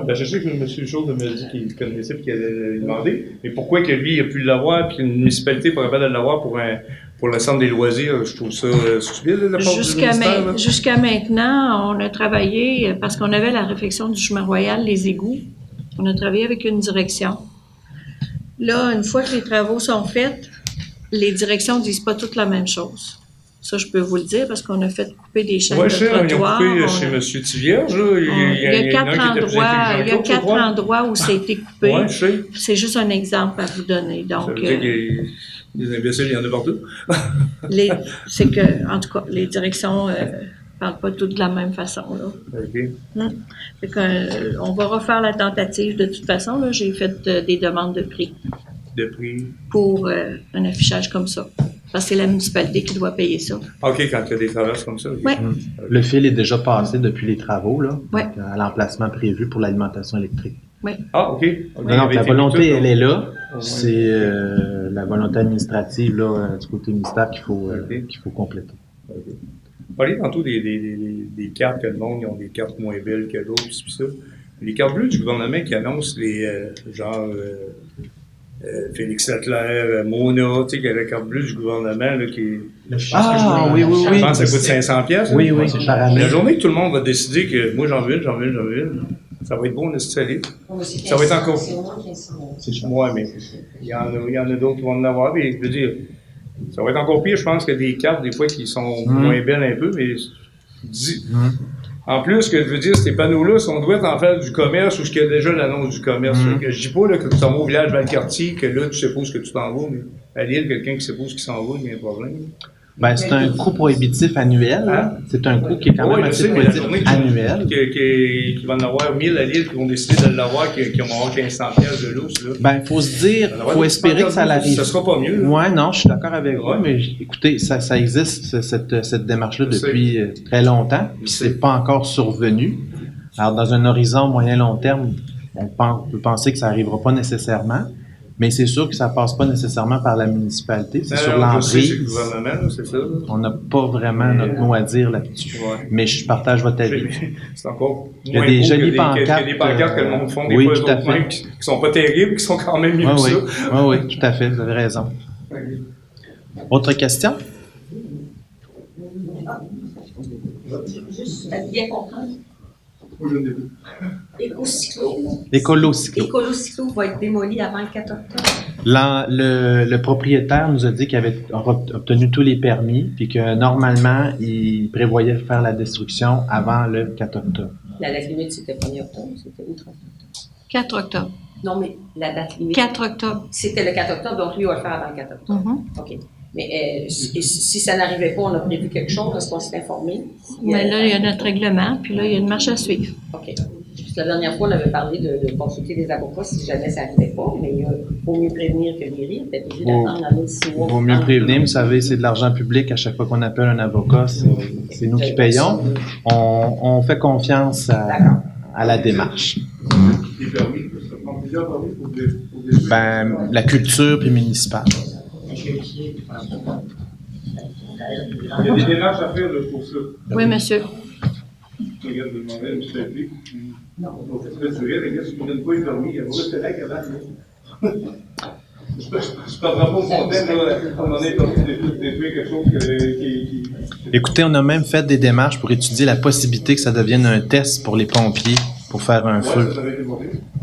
Ben je sais que M. Chose m'a dit qu'il connaissait et qu'il allait demander. Mais pourquoi que lui, il a pu l'avoir, puis une municipalité n'est pas capable de l'avoir pour le centre des loisirs? Je trouve ça stupide, de la part du ministère. Jusqu'à maintenant, on a travaillé, parce qu'on avait la réfection du chemin royal, les égouts, on a travaillé avec une direction. Là, une fois que les travaux sont faits, les directions ne disent pas toutes la même chose. Ça, je peux vous le dire, parce qu'on a fait couper des chaînes de trottoir. Ils ont coupé chez M. Tivierge. Il y a 4 endroits où ça a été coupé. Ouais, je sais. C'est juste un exemple à vous donner. Donc, ça veut dire qu'il y a des imbéciles, il y en a partout. C'est que, en tout cas, les directions ne parlent pas toutes de la même façon. Là. OK. Fait que, on va refaire la tentative de toute façon. Là, j'ai fait des demandes de prix. Pour un affichage comme ça. Parce que c'est la municipalité qui doit payer ça. OK, quand il y a des traverses comme ça. Okay. Oui. Le fil est déjà passé depuis les travaux, là, ouais. À l'emplacement prévu pour l'alimentation électrique. Oui. Ah, OK. Donc, la volonté, elle est là. C'est la volonté administrative là, du côté ministère qu'il faut compléter. Okay. On parlait tantôt des cartes que le monde, ils ont des cartes moins belles que d'autres, puis ça. Les cartes bleues du gouvernement qui annoncent les Félix Leclerc, Mona, tu sais, qui a la carte bleue du gouvernement, là, qui est... Oui. Je pense que ça coûte 500$. Oui, c'est par année. La journée que tout le monde va décider que moi, j'en veux une, Ça va être bon, on est salé. Ça Ça va être encore. C'est au moins 1500. C'est moi, mais il y en a d'autres qui vont en avoir. Mais je veux dire, ça va être encore pire, je pense, que des cartes, des fois, qui sont moins belles un peu, mais en plus, ce que je veux dire, ces panneaux-là, si on doit en faire du commerce ou ce qu'il y a déjà l'annonce du commerce, que je dis pas là, que tu t'en vas au village Valcartier, que là, tu supposes que tu t'en vas, mais à Lille, quelqu'un qui suppose qu'il s'en va, il y a un problème. Ben, c'est un coût prohibitif annuel. Hein? C'est un coût qui est quand même assez prohibitif annuel. Qui va en avoir 1000 à Lille, qui vont décider de l'avoir, qui vont avoir 1500 pièces de lousse. Là. Ben, faut se dire, faut espérer que ça l'arrive. Ça sera pas mieux. Ouais, non, je suis d'accord avec vous, mais écoutez, ça existe, cette démarche-là, depuis très longtemps, puis c'est pas encore survenu. Alors, dans un horizon moyen-long terme, on peut penser que ça arrivera pas nécessairement. Mais c'est sûr que ça passe pas nécessairement par la municipalité, c'est sur l'entrée. C'est le gouvernement, c'est ça. On n'a pas vraiment notre mot à dire là-dessus. Ouais. Mais je partage votre avis. C'est encore il y a des jolies pancartes. Il y a des pancartes que le monde font, des fois d'autres même qui sont pas terribles, qui sont quand même mieux que ça. Oui, tout à fait, vous avez raison. Autre question? Juste bien comprendre. Écolo-cyclo va être démoli avant le 4 octobre. Le propriétaire nous a dit qu'il avait obtenu tous les permis, puis que normalement, il prévoyait faire la destruction avant le 4 octobre. La date limite, c'était 1er octobre, c'était le 30 octobre. 4 octobre. Non, mais la date limite. 4 octobre. C'était le 4 octobre, donc lui, il va le faire avant le 4 octobre. OK. Mais si ça n'arrivait pas, on a prévu quelque chose, est-ce qu'on s'est informé? Mais là, il y a notre règlement, puis là, il y a une marche à suivre. OK. La dernière fois, on avait parlé de consulter des avocats si jamais ça n'arrivait pas, mais il faut mieux prévenir que guérir. Peut-être obligé d'attendre un autre 6 mois. Il vaut mieux prévenir, vous savez, c'est de l'argent public. À chaque fois qu'on appelle un avocat, c'est nous qui payons. On fait confiance à la démarche. Les permis, ça prend plusieurs permis pour des... Ben, la culture puis municipale. Il y a des démarches à faire pour ça. Oui, monsieur. Je regarde de demander une petite réplique. Non. On fait très duré, les gars, si vous ne donnez pas une permis, il y a beaucoup de collègues avant. Je ne parlerai pas au fontaine, on en est comme détruire quelque chose qui... Écoutez, on a même fait des démarches pour étudier la possibilité que ça devienne un test pour les pompiers pour faire un feu.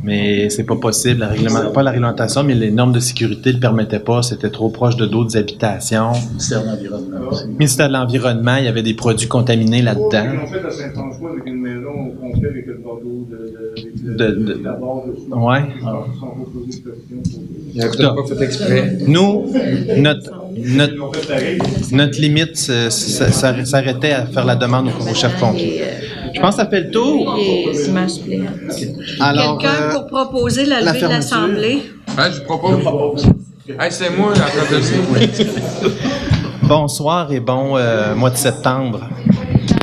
Mais c'est pas possible. Pas la réglementation, mais les normes de sécurité ne le permettaient pas. C'était trop proche de d'autres habitations. Ministère de l'Environnement aussi. Ministère de l'Environnement, il y avait des produits contaminés là-dedans. Ils l'ont fait à Saint-François avec une maison complète avec le bordeaux de la barre dessus. Ouais. Il a peut-être pas fait exprès. Nous, notre limite s'arrêtait à faire la demande au chef pompier. Je pense que ça fait le tour. Alors, quelqu'un pour proposer la levée de l'Assemblée? Je propose. C'est moi, la train de Bonsoir et bon mois de septembre.